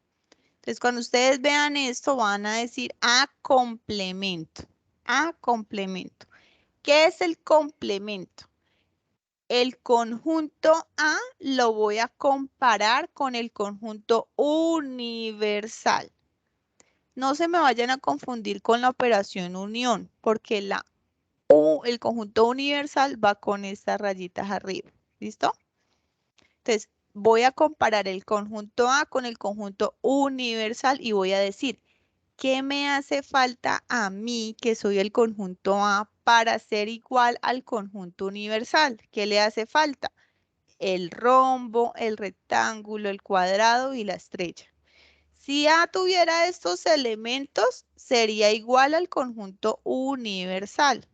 Entonces, cuando ustedes vean esto, van a decir A complemento. A complemento. ¿Qué es el complemento? El conjunto A lo voy a comparar con el conjunto universal. No se me vayan a confundir con la operación unión, porque el conjunto universal va con estas rayitas arriba. ¿Listo? Entonces, voy a comparar el conjunto A con el conjunto universal y voy a decir, ¿qué me hace falta a mí, que soy el conjunto A, para ser igual al conjunto universal? ¿Qué le hace falta? El rombo, el rectángulo, el cuadrado y la estrella. Si A tuviera estos elementos, sería igual al conjunto universal.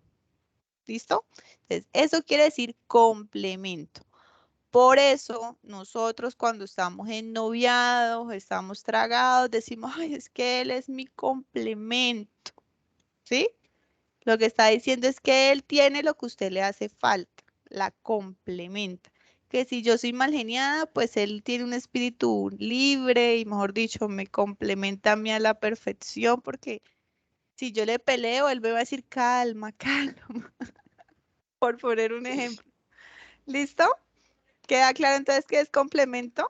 ¿Listo? Entonces, eso quiere decir complemento. Por eso, nosotros cuando estamos en noviados, estamos tragados, decimos, ay, es que él es mi complemento. ¿Sí? Lo que está diciendo es que él tiene lo que a usted le hace falta, la complementa. Que si yo soy mal geniada, pues él tiene un espíritu libre y, mejor dicho, me complementa a mí a la perfección, porque si yo le peleo, él me va a decir, calma, calma, por poner un ejemplo. ¿Listo? ¿Queda claro entonces qué es complemento?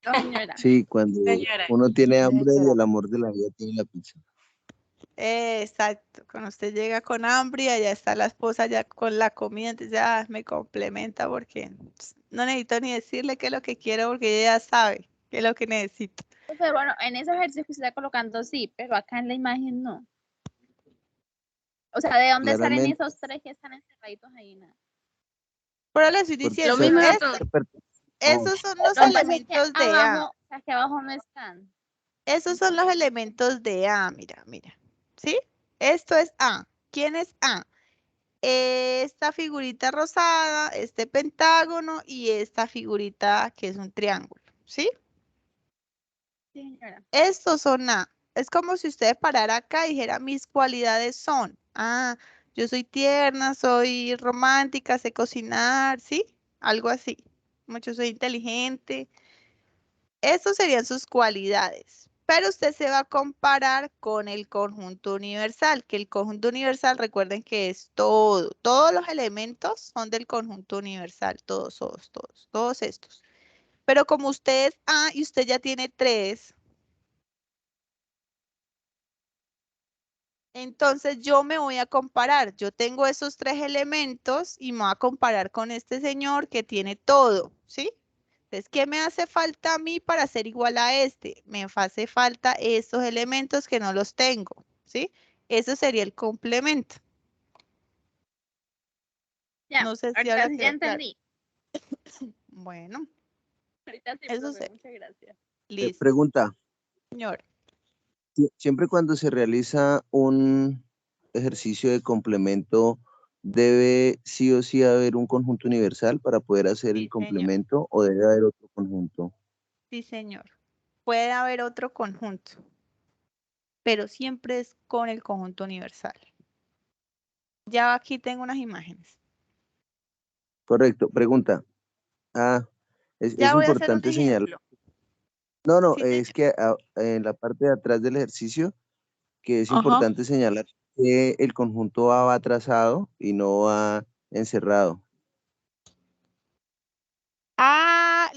No, señora. Sí, cuando Señora. uno tiene hambre y el amor de la vida tiene la pizza. Exacto, cuando usted llega con hambre y allá está la esposa ya con la comida, entonces ya me complementa porque no necesito ni decirle qué es lo que quiero porque ella ya sabe qué es lo que necesito. Entonces, bueno, en ese ejercicio que usted está colocando sí, pero acá en la imagen no. O sea, ¿de dónde salen Claramente, esos tres que están encerraditos ahí? Nada. Pero le estoy porque diciendo, Lo mismo de esto- todos. esos son los No, entonces es que elementos de A. abajo, o sea, que abajo no están. Esos son los elementos de A, mira, mira. ¿Sí? Esto es A. ¿Quién es A? Esta figurita rosada, este pentágono y esta figurita que es un triángulo. ¿Sí? Sí, señora. Estos son A. Es como si usted parara acá y dijera, mis cualidades son, yo soy tierna, soy romántica, sé cocinar, ¿sí? Algo así. Mucho soy inteligente. Estos serían sus cualidades. Pero usted se va a comparar con el conjunto universal, que el conjunto universal, recuerden que es todo. Todos los elementos son del conjunto universal, todos estos. Pero como usted es A y usted ya tiene 3, entonces yo me voy a comparar. Yo tengo esos 3 elementos y me voy a comparar con este señor que tiene todo, ¿sí? Entonces, ¿qué me hace falta a mí para ser igual a este? Me hace falta estos elementos que no los tengo, ¿sí? Eso sería el complemento. Ya, No sé si ahorita ahora sí quedó ya claro. entendí. Bueno, Ahorita sí, eso profe, sería. muchas gracias. Listo, pregunta, señor. siempre cuando se realiza un ejercicio de complemento, ¿debe sí o sí haber un conjunto universal para poder hacer el Sí, señor. complemento o debe haber otro conjunto? Sí, señor. Puede haber otro conjunto, pero siempre es con el conjunto universal. Ya aquí tengo unas imágenes. Correcto, pregunta. Es Ya voy a hacer un importante señalar. ejemplo. No, Sí, es señor. que en la parte de atrás del ejercicio, que es Ajá. importante señalar que el conjunto A va trazado y no va encerrado.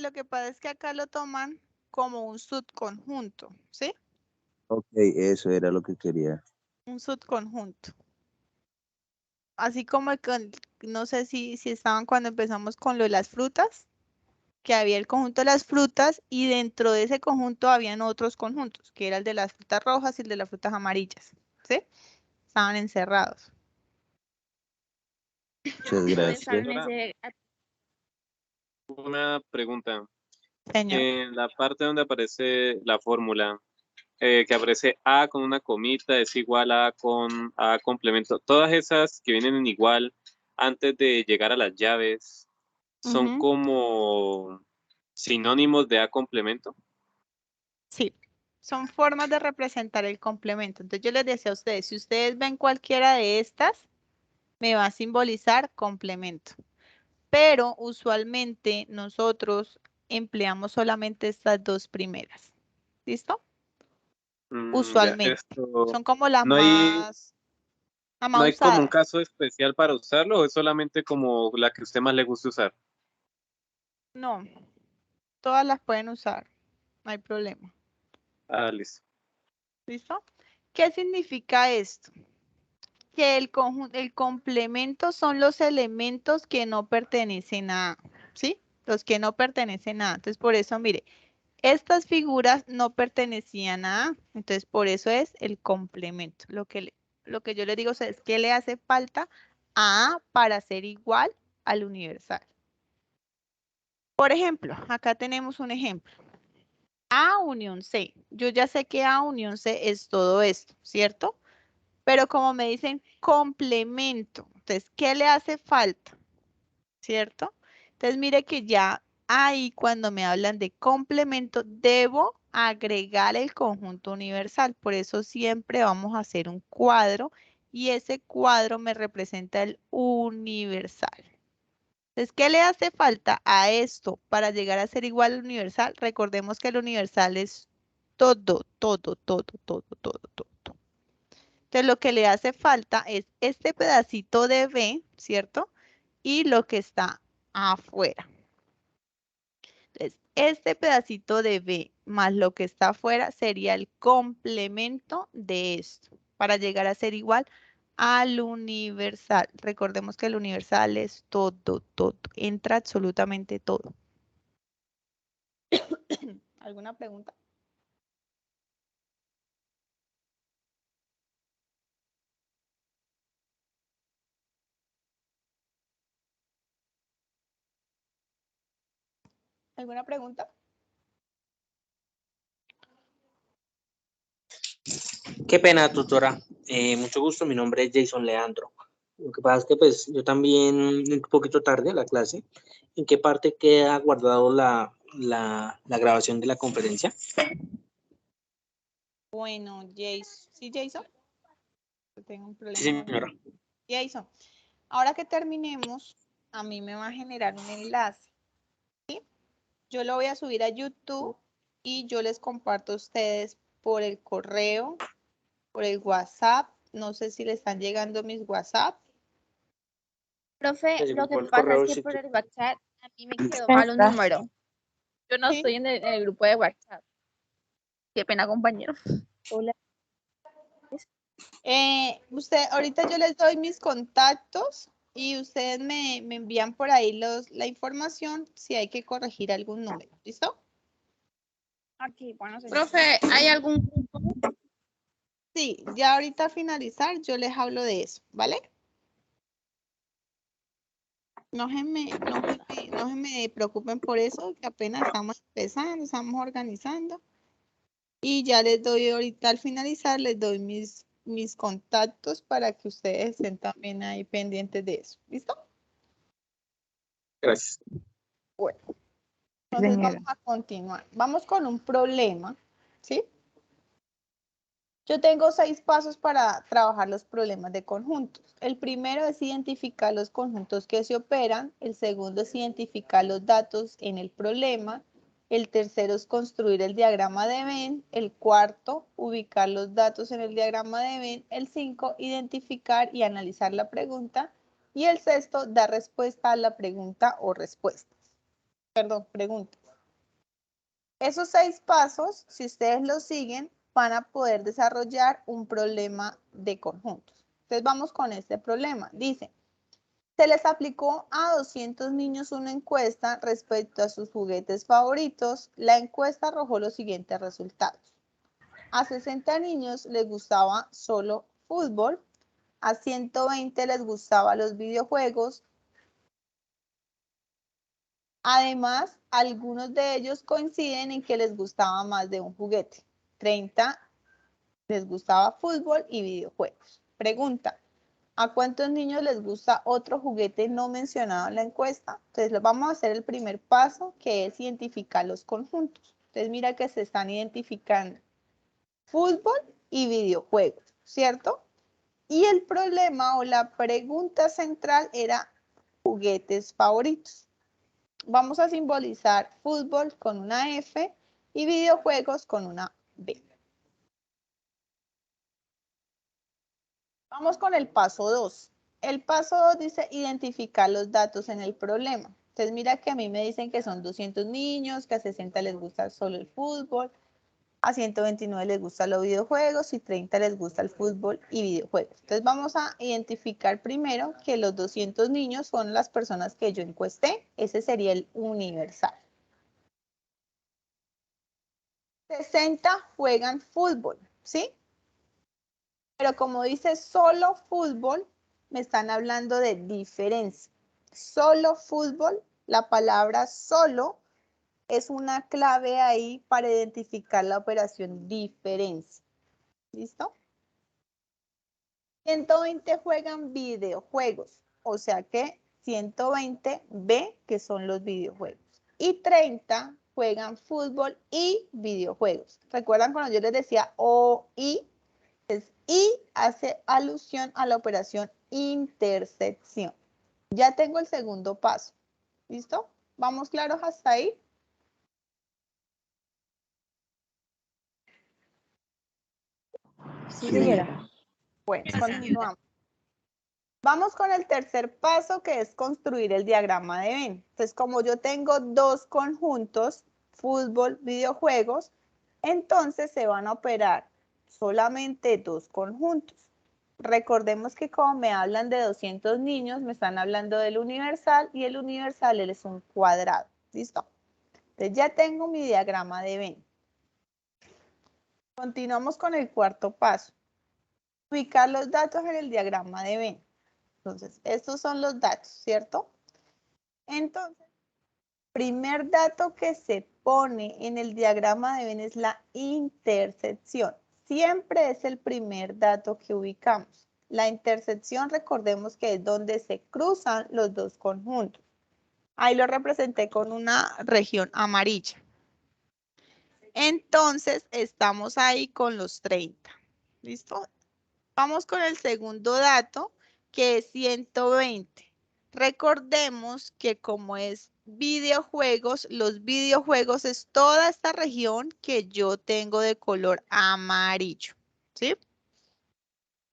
lo que pasa es que acá lo toman como un subconjunto, ¿sí? Ok, eso era lo que quería. Un subconjunto. Así como no sé si estaban cuando empezamos con lo de las frutas, que había el conjunto de las frutas y dentro de ese conjunto habían otros conjuntos, que era el de las frutas rojas y el de las frutas amarillas, ¿sí? Estaban encerrados. Muchas ¿Dónde gracias. están ese? Una pregunta. Señor. En la parte donde aparece la fórmula, que aparece A con una comita es igual a con A complemento. Todas esas que vienen en igual antes de llegar a las llaves son Ujú. como sinónimos de A complemento. Sí, son formas de representar el complemento. Entonces yo les decía a ustedes, si ustedes ven cualquiera de estas, me va a simbolizar complemento. Pero usualmente nosotros empleamos solamente estas dos primeras. ¿Listo? Ya, Usualmente. esto, Son como las ¿no hay, las no más hay como un usadas. caso especial para usarlo o es solamente como la que a usted más le gusta usar? No, todas las pueden usar. No hay problema. Ah, listo. ¿Listo? ¿Qué significa esto? Que el complemento son los elementos que no pertenecen a, ¿sí? Los que no pertenecen a. Entonces, por eso, mire, estas figuras no pertenecían a A. Entonces, por eso es el complemento. Lo que yo le digo es que le hace falta a A para ser igual al universal. Por ejemplo, acá tenemos un ejemplo. A unión C. Yo ya sé que A unión C es todo esto, ¿cierto? Pero como me dicen complemento, entonces, ¿qué le hace falta? ¿Cierto? Entonces, mire que ya ahí cuando me hablan de complemento, debo agregar el conjunto universal. Por eso siempre vamos a hacer un cuadro y ese cuadro me representa el universal. Entonces, ¿qué le hace falta a esto para llegar a ser igual al universal? Recordemos que el universal es todo, todo, todo, todo, todo, todo. Entonces, lo que le hace falta es este pedacito de B, ¿cierto? Y lo que está afuera. Entonces, este pedacito de B más lo que está afuera sería el complemento de esto, para llegar a ser igual al universal. Recordemos que el universal es todo, todo. Entra absolutamente todo. ¿Alguna pregunta? ¿Alguna pregunta? Qué pena, tutora. Mucho gusto, mi nombre es Jason Leandro. Lo que pasa es que pues yo también un poquito tarde a la clase. ¿En qué parte queda guardado la grabación de la conferencia? Bueno, Jason. ¿Sí, Jason? Yo tengo un Sí, problema. señora. Jason, ahora que terminemos, a mí me va a generar un enlace. ¿Sí? Yo lo voy a subir a YouTube y yo les comparto a ustedes por el correo, por el WhatsApp. No sé si le están llegando mis WhatsApp. Profe, lo que ¿Cuál pasa es correo que si por tú- el WhatsApp a mí me quedó mal un número. Yo no Sí. estoy en el grupo de WhatsApp. Qué pena, compañero. Hola. Ahorita yo les doy mis contactos y ustedes me envían por ahí la información si hay que corregir algún número. ¿Listo? Aquí, bueno, Profe, ¿hay algún grupo? Sí, ya ahorita al finalizar yo les hablo de eso, ¿vale? No se me preocupen por eso, que apenas estamos empezando, estamos organizando. Y ya les doy ahorita al finalizar, les doy mis contactos para que ustedes estén también ahí pendientes de eso. ¿Listo? Gracias. Bueno, entonces vamos a continuar. Vamos con un problema, ¿sí? Yo tengo 6 pasos para trabajar los problemas de conjuntos. El primero es identificar los conjuntos que se operan. El segundo es identificar los datos en el problema. El tercero es construir el diagrama de Venn. El cuarto, ubicar los datos en el diagrama de Venn. El 5, identificar y analizar la pregunta. Y el sexto, dar respuesta a la pregunta o respuestas. Perdón, preguntas. Esos 6 pasos, si ustedes los siguen, van a poder desarrollar un problema de conjuntos. Entonces vamos con este problema. Dice, se les aplicó a 200 niños una encuesta respecto a sus juguetes favoritos. La encuesta arrojó los siguientes resultados. A 60 niños les gustaba solo fútbol, a 120 les gustaban los videojuegos. Además, algunos de ellos coinciden en que les gustaba más de un juguete. 30 les gustaba fútbol y videojuegos. Pregunta, ¿a cuántos niños les gusta otro juguete no mencionado en la encuesta? Entonces, vamos a hacer el primer paso, que es identificar los conjuntos. Entonces, mira que se están identificando fútbol y videojuegos, ¿cierto? Y el problema o la pregunta central era juguetes favoritos. Vamos a simbolizar fútbol con una F y videojuegos con una B. Vamos con el paso 2. El paso 2 dice identificar los datos en el problema. Entonces mira que a mí me dicen que son 200 niños, que a 60 les gusta solo el fútbol, a 129 les gustan los videojuegos y 30 les gusta el fútbol y videojuegos. Entonces vamos a identificar primero que los 200 niños son las personas que yo encuesté. Ese sería el universal. 60 juegan fútbol, ¿sí? Pero como dice solo fútbol, me están hablando de diferencia. Solo fútbol, la palabra solo es una clave ahí para identificar la operación diferencia. ¿Listo? 120 juegan videojuegos, o sea que 120B, que son los videojuegos. Y 30 juegan fútbol y videojuegos. ¿Recuerdan cuando yo les decía O, I? Y hace alusión a la operación intersección. Ya tengo el segundo paso. ¿Listo? ¿Vamos claros hasta ahí? Sí, señora. Bueno, continuamos. Vamos con el tercer paso, que es construir el diagrama de Venn. Entonces, como yo tengo 2 conjuntos, fútbol, videojuegos, entonces se van a operar solamente 2 conjuntos. Recordemos que como me hablan de 200 niños, me están hablando del universal y el universal es un cuadrado. ¿Listo? Entonces ya tengo mi diagrama de Venn. Continuamos con el cuarto paso. Ubicar los datos en el diagrama de Venn. Entonces, estos son los datos, ¿cierto? Entonces, primer dato que se pone en el diagrama de Venn es la intersección. Siempre es el primer dato que ubicamos. La intersección, recordemos que es donde se cruzan los 2 conjuntos. Ahí lo representé con una región amarilla. Entonces, estamos ahí con los 30. ¿Listo? Vamos con el segundo dato, que es 120. Recordemos que como es videojuegos, los videojuegos es toda esta región que yo tengo de color amarillo, ¿sí?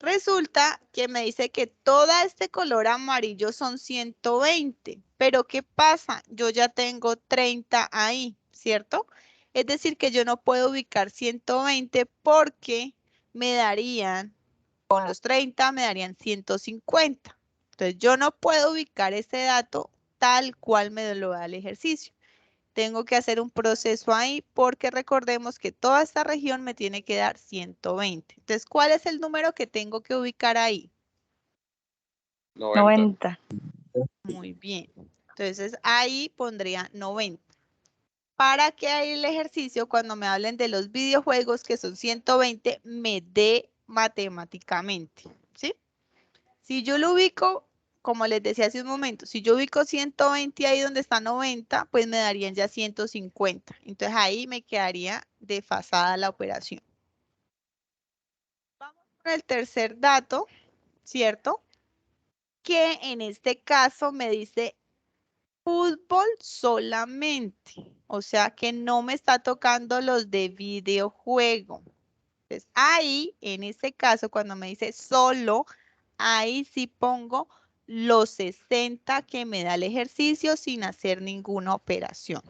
Resulta que me dice que todo este color amarillo son 120, pero ¿qué pasa? Yo ya tengo 30 ahí, ¿cierto? Es decir, que yo no puedo ubicar 120 porque me darían, con los 30 me darían 150. Entonces yo no puedo ubicar ese dato tal cual me lo da el ejercicio. Tengo que hacer un proceso ahí porque recordemos que toda esta región me tiene que dar 120. Entonces, ¿cuál es el número que tengo que ubicar ahí? 90. Muy bien. Entonces, ahí pondría 90. Para que ahí el ejercicio, cuando me hablen de los videojuegos, que son 120, me dé matemáticamente, ¿sí? Si yo lo ubico, como les decía hace un momento, si yo ubico 120 ahí donde está 90, pues me darían ya 150. Entonces ahí me quedaría desfasada la operación. Vamos con el tercer dato, ¿cierto? Que en este caso me dice fútbol solamente. O sea que no me está tocando los de videojuego. Entonces ahí, en este caso, cuando me dice solo, ahí sí pongo los 60 que me da el ejercicio sin hacer ninguna operación.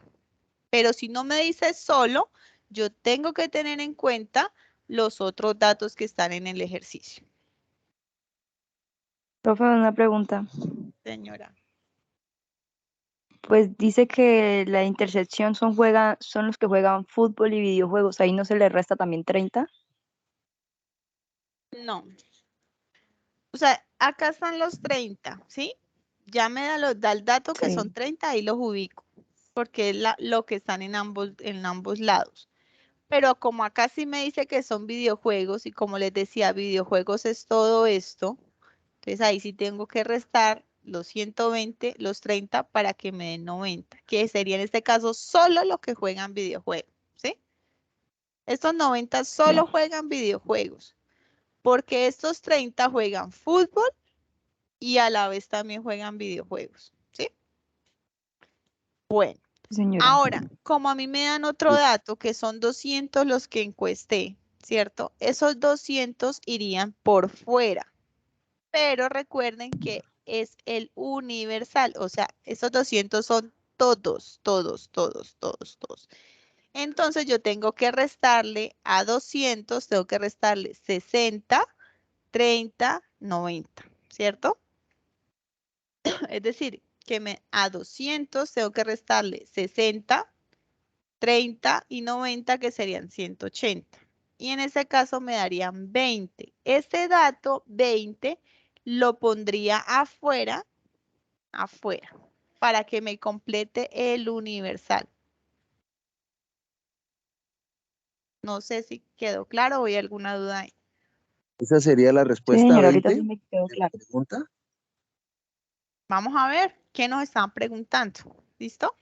Pero si no me dice solo, yo tengo que tener en cuenta los otros datos que están en el ejercicio. Profe, una pregunta. Señora. Pues dice que la intersección son los que juegan fútbol y videojuegos. Ahí no se le resta también 30. No. O sea, acá están los 30, ¿sí? Ya me da el dato que Sí. son 30, ahí los ubico, porque es lo que están en ambos lados. Pero como acá sí me dice que son videojuegos, y como les decía, videojuegos es todo esto, entonces ahí sí tengo que restar los 120, los 30 para que me den 90, que sería en este caso solo los que juegan videojuegos, ¿sí? Estos 90 solo juegan videojuegos, porque estos 30 juegan fútbol y a la vez también juegan videojuegos, ¿sí? Bueno, Señora. ahora, como a mí me dan otro dato, que son 200 los que encuesté, ¿cierto? Esos 200 irían por fuera, pero recuerden que es el universal, o sea, esos 200 son todos. Entonces yo tengo que restarle a 200, tengo que restarle 60, 30, 90, ¿cierto? Es decir, que a 200 tengo que restarle 60, 30 y 90, que serían 180. Y en ese caso me darían 20. Este dato, 20, lo pondría afuera, para que me complete el universal. No sé si quedó claro o hay alguna duda ahí. Esa sería la Sí, respuesta señora, ahorita 20 sí me quedó de la claro. pregunta. Vamos a ver qué nos están preguntando. ¿Listo?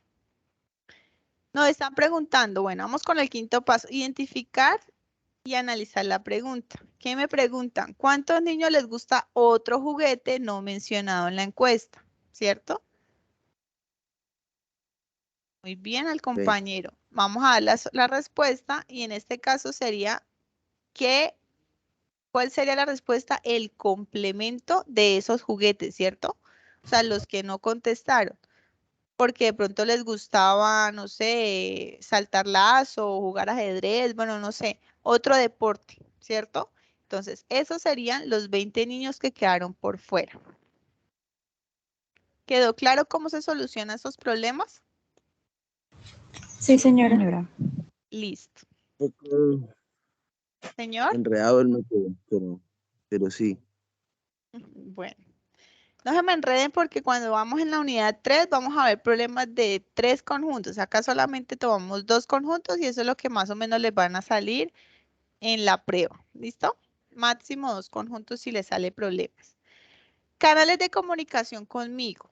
Nos están preguntando, bueno, vamos con el quinto paso. Identificar y analizar la pregunta. ¿Qué me preguntan? ¿Cuántos niños les gusta otro juguete no mencionado en la encuesta? ¿Cierto? Muy bien al compañero. Vamos a dar la respuesta y en este caso sería ¿cuál sería la respuesta? El complemento de esos juguetes, ¿cierto? O sea, los que no contestaron. Porque de pronto les gustaba, no sé, saltar lazo o jugar ajedrez, bueno, no sé, otro deporte, ¿cierto? Entonces, esos serían los 20 niños que quedaron por fuera. ¿Quedó claro cómo se solucionan esos problemas? Sí, señora. Listo. Un poco Señor. enredado el método, pero sí. Bueno. No se me enreden porque cuando vamos en la unidad 3 vamos a ver problemas de 3 conjuntos. Acá solamente tomamos 2 conjuntos y eso es lo que más o menos les van a salir en la prueba. ¿Listo? Máximo 2 conjuntos si les sale problemas. Canales de comunicación conmigo.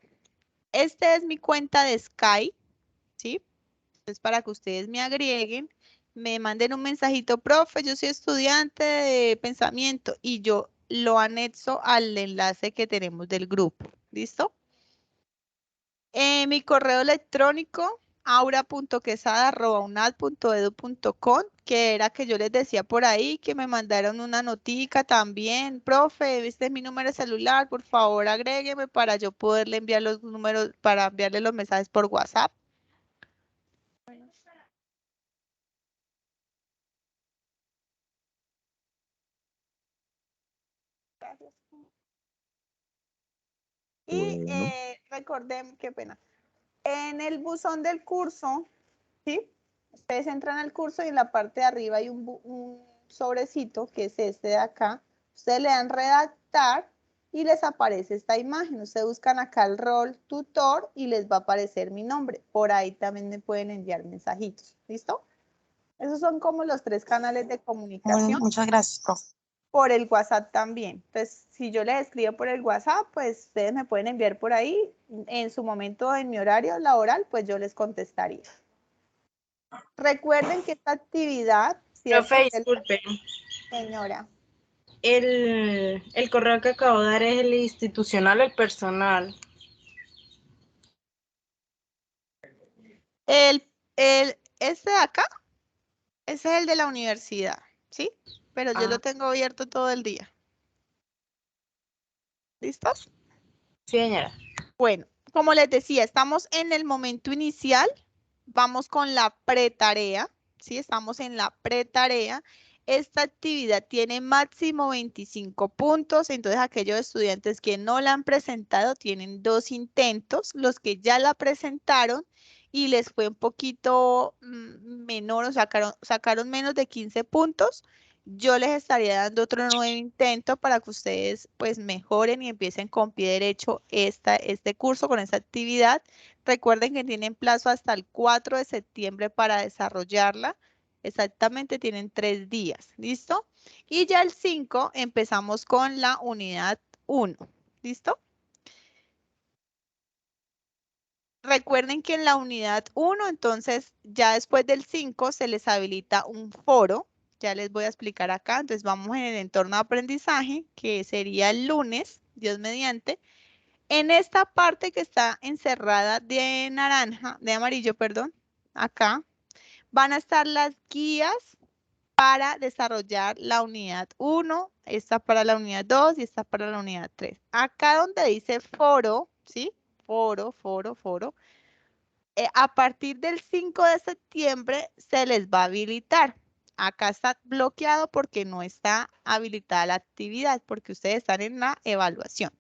Este es mi cuenta de Skype, ¿sí? Entonces para que ustedes me agreguen, me manden un mensajito, profe, yo soy estudiante de pensamiento y yo lo anexo al enlace que tenemos del grupo. ¿Listo? Mi correo electrónico, aura.quesada@unad.edu.com, que era que yo les decía por ahí, que me mandaron una notica también. Profe, este es mi número de celular, por favor agrégueme para yo poderle enviar los números, para enviarle los mensajes por WhatsApp. Gracias. Y Bueno. recordemos, qué pena, en el buzón del curso, ¿sí? Ustedes entran al curso y en la parte de arriba hay un sobrecito, que es este de acá. Ustedes le dan redactar y les aparece esta imagen. Ustedes buscan acá el rol tutor y les va a aparecer mi nombre. Por ahí también me pueden enviar mensajitos. ¿Listo? Esos son como los 3 canales de comunicación. Muchas gracias, profe. Por el WhatsApp también. Entonces, si yo les escribo por el WhatsApp, pues ustedes me pueden enviar por ahí. En su momento, en mi horario laboral, pues yo les contestaría. Recuerden que esta actividad, ¿cierto? Profe, disculpe. Señora. El correo que acabo de dar es el institucional o el personal. Este de acá, ese es el de la universidad, ¿sí? Pero yo lo tengo abierto todo el día. ¿Listos? Sí, señora. Bueno, como les decía, estamos en el momento inicial, vamos con la pretarea, ¿sí? Estamos en la pretarea. Esta actividad tiene máximo 25 puntos, entonces aquellos estudiantes que no la han presentado tienen 2 intentos, los que ya la presentaron y les fue un poquito menor, o sacaron menos de 15 puntos, yo les estaría dando otro nuevo intento para que ustedes pues mejoren y empiecen con pie derecho este curso con esta actividad. Recuerden que tienen plazo hasta el 4 de septiembre para desarrollarla. Exactamente, tienen 3 días, ¿listo? Y ya el 5 empezamos con la unidad 1, ¿listo? Recuerden que en la unidad 1, entonces, ya después del 5 se les habilita un foro. Ya les voy a explicar acá. Entonces, vamos en el entorno de aprendizaje, que sería el lunes, Dios mediante. En esta parte que está encerrada de naranja, de amarillo, perdón, acá, van a estar las guías para desarrollar la unidad 1, esta para la unidad 2 y esta para la unidad 3. Acá donde dice foro, ¿sí? Foro. A partir del 5 de septiembre se les va a habilitar. Acá está bloqueado porque no está habilitada la actividad, porque ustedes están en la evaluación.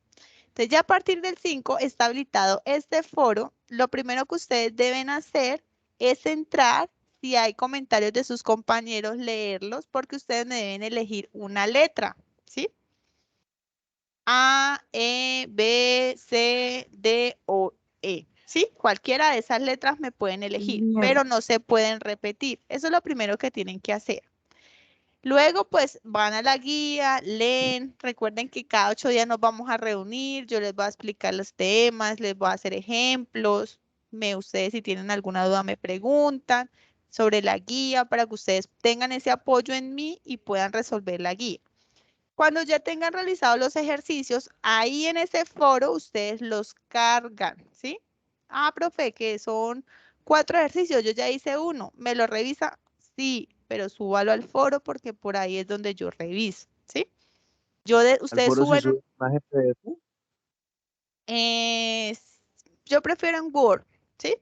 Entonces ya a partir del 5 está habilitado este foro. Lo primero que ustedes deben hacer es entrar, si hay comentarios de sus compañeros, leerlos, porque ustedes deben elegir una letra, ¿sí? A, E, B, C, D o E. ¿Sí? Cualquiera de esas letras me pueden elegir, pero no se pueden repetir. Eso es lo primero que tienen que hacer. Luego, pues, van a la guía, leen. Recuerden que cada 8 días nos vamos a reunir. Yo les voy a explicar los temas, les voy a hacer ejemplos. Ustedes si tienen alguna duda me preguntan sobre la guía para que ustedes tengan ese apoyo en mí y puedan resolver la guía. Cuando ya tengan realizados los ejercicios, ahí en ese foro ustedes los cargan, ¿sí? Ah, profe, que son 4 ejercicios, yo ya hice uno, ¿me lo revisa? Sí, pero súbalo al foro porque por ahí es donde yo reviso, ¿sí? ¿Al Ustedes foro se suben, sube imagen PDF? yo prefiero en Word, ¿sí?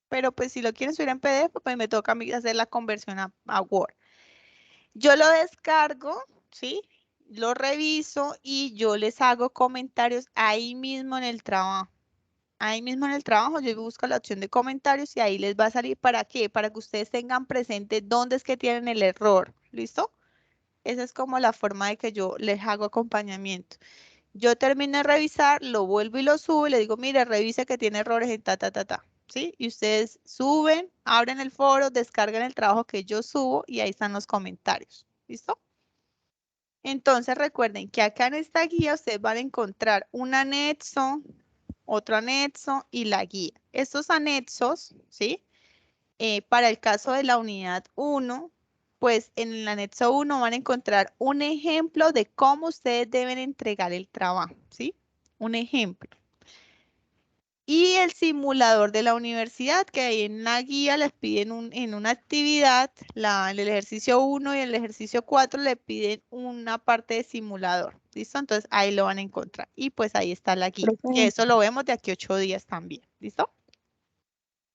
Pero pues si lo quieren subir en PDF, pues me toca a mí hacer la conversión a Word. Yo lo descargo, ¿sí? Lo reviso y yo les hago comentarios ahí mismo en el trabajo. Ahí mismo en el trabajo yo busco la opción de comentarios y ahí les va a salir. ¿Para qué? Para que ustedes tengan presente dónde es que tienen el error. ¿Listo? Esa es como la forma de que yo les hago acompañamiento. Yo termino de revisar, lo vuelvo y lo subo y le digo, mire, revise que tiene errores en ta. ¿Sí? Y ustedes suben, abren el foro, descargan el trabajo que yo subo y ahí están los comentarios. ¿Listo? Entonces recuerden que acá en esta guía ustedes van a encontrar un anexo, otro anexo y la guía. Estos anexos, ¿sí? Para el caso de la unidad 1, pues en el anexo 1 van a encontrar un ejemplo de cómo ustedes deben entregar el trabajo, ¿sí? Un ejemplo. Y el simulador de la universidad, que ahí en la guía les piden en una actividad, en el ejercicio 1 y el ejercicio 4 le piden una parte de simulador. ¿Listo? Entonces ahí lo van a encontrar. Y pues ahí está la guía. Profe. Que eso lo vemos de aquí a 8 días también. ¿Listo?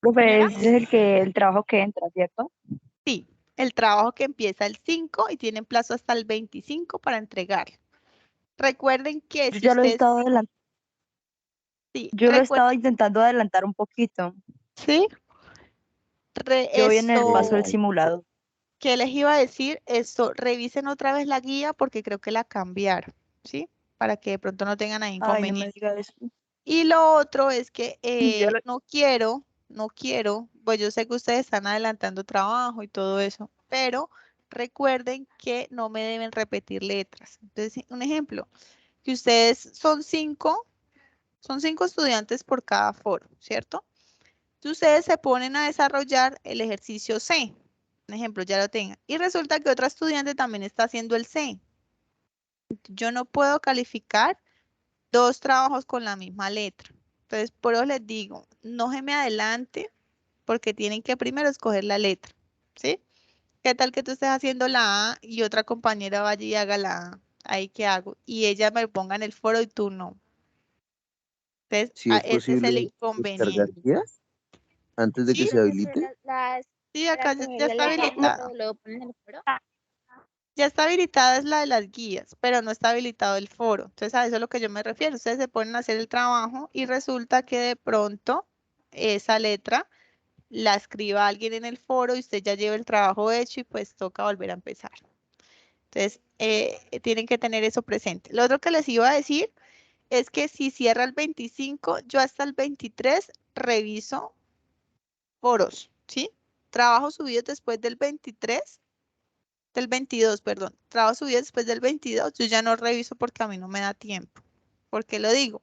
Profe, Señora. ese es el trabajo que entra, ¿cierto? Sí, el trabajo que empieza el 5 y tienen plazo hasta el 25 para entregarlo. Recuerden que Yo si ya lo he ustedes... estado adelantando. Sí, Yo lo he estado intentando adelantar un poquito. ¿Sí? Yo voy en el paso del Esto... simulado. ¿Qué les iba a decir? Esto, revisen otra vez la guía porque creo que la cambiaron, ¿sí? Para que de pronto no tengan ahí Ay, no me inconvenientes. diga eso. Y lo otro es que Yo lo- no quiero, pues yo sé que ustedes están adelantando trabajo y todo eso, pero recuerden que no me deben repetir letras. Entonces, un ejemplo, que ustedes son 5 estudiantes por cada foro, ¿cierto? Si ustedes se ponen a desarrollar el ejercicio C, un ejemplo, ya lo tengan, y resulta que otra estudiante también está haciendo el C. Yo no puedo calificar 2 trabajos con la misma letra. Entonces, por eso les digo, no se me adelante porque tienen que primero escoger la letra, ¿sí? ¿Qué tal que tú estés haciendo la A y otra compañera vaya y haga la A? Ahí, ¿qué hago? Y ella me ponga en el foro y tú no. Entonces, Si es ese es el posible descargar inconveniente. guías. antes de que Sí, se habilite. sí, acá ya está habilitada. Luego ponen el foro. Ya está habilitada es la de las guías, pero no está habilitado el foro. Entonces a eso es a lo que yo me refiero. Ustedes se ponen a hacer el trabajo y resulta que de pronto esa letra la escriba alguien en el foro y usted ya lleva el trabajo hecho y pues toca volver a empezar. Entonces tienen que tener eso presente. Lo otro que les iba a decir es que si cierra el 25, yo hasta el 23 reviso foros, ¿sí? Trabajo subido después del 23. Del 22, perdón. Trabajo subido después del 22, yo ya no reviso porque a mí no me da tiempo. ¿Por qué lo digo?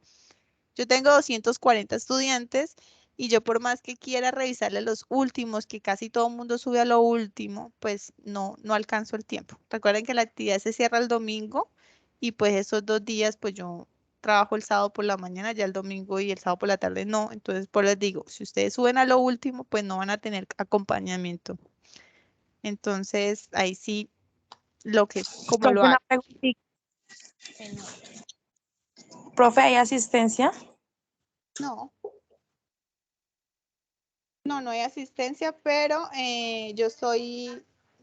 Yo tengo 240 estudiantes y yo por más que quiera revisarle los últimos, que casi todo el mundo sube a lo último, pues no alcanzo el tiempo. Recuerden que la actividad se cierra el domingo y pues esos 2 días pues yo trabajo el sábado por la mañana, ya el domingo y el sábado por la tarde no. Entonces por les digo, si ustedes suben a lo último, pues no van a tener acompañamiento. Entonces ahí sí como lo Profe, una hago. preguntita. Señor. Profe, ¿hay asistencia? No. No hay asistencia, pero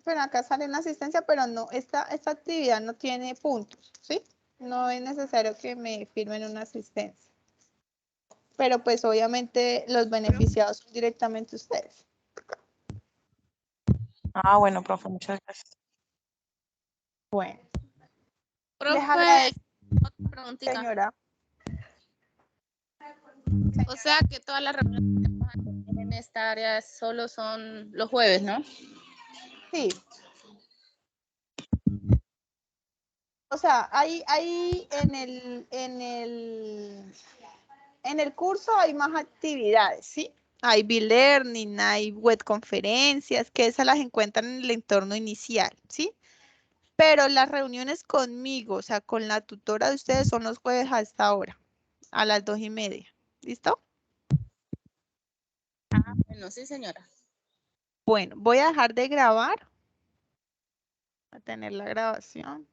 bueno, acá sale una asistencia, pero no, esta actividad no tiene puntos, ¿sí? No es necesario que me firmen una asistencia. Pero pues obviamente los beneficiados son directamente ustedes. Ah, bueno, profe, muchas gracias. Bueno. Profe, Les agradezco, otra preguntita. señora. O sea que todas las reuniones que vamos a tener en esta área solo son los jueves, ¿no? Sí. O sea, hay en el curso hay más actividades, ¿sí? Hay B-Learning, hay web conferencias, que esas las encuentran en el entorno inicial, ¿sí? Pero las reuniones conmigo, o sea, con la tutora de ustedes son los jueves a esta hora, a las 2:30. ¿Listo? Ah, bueno, sí, señora. Bueno, voy a dejar de grabar. Voy a tener la grabación.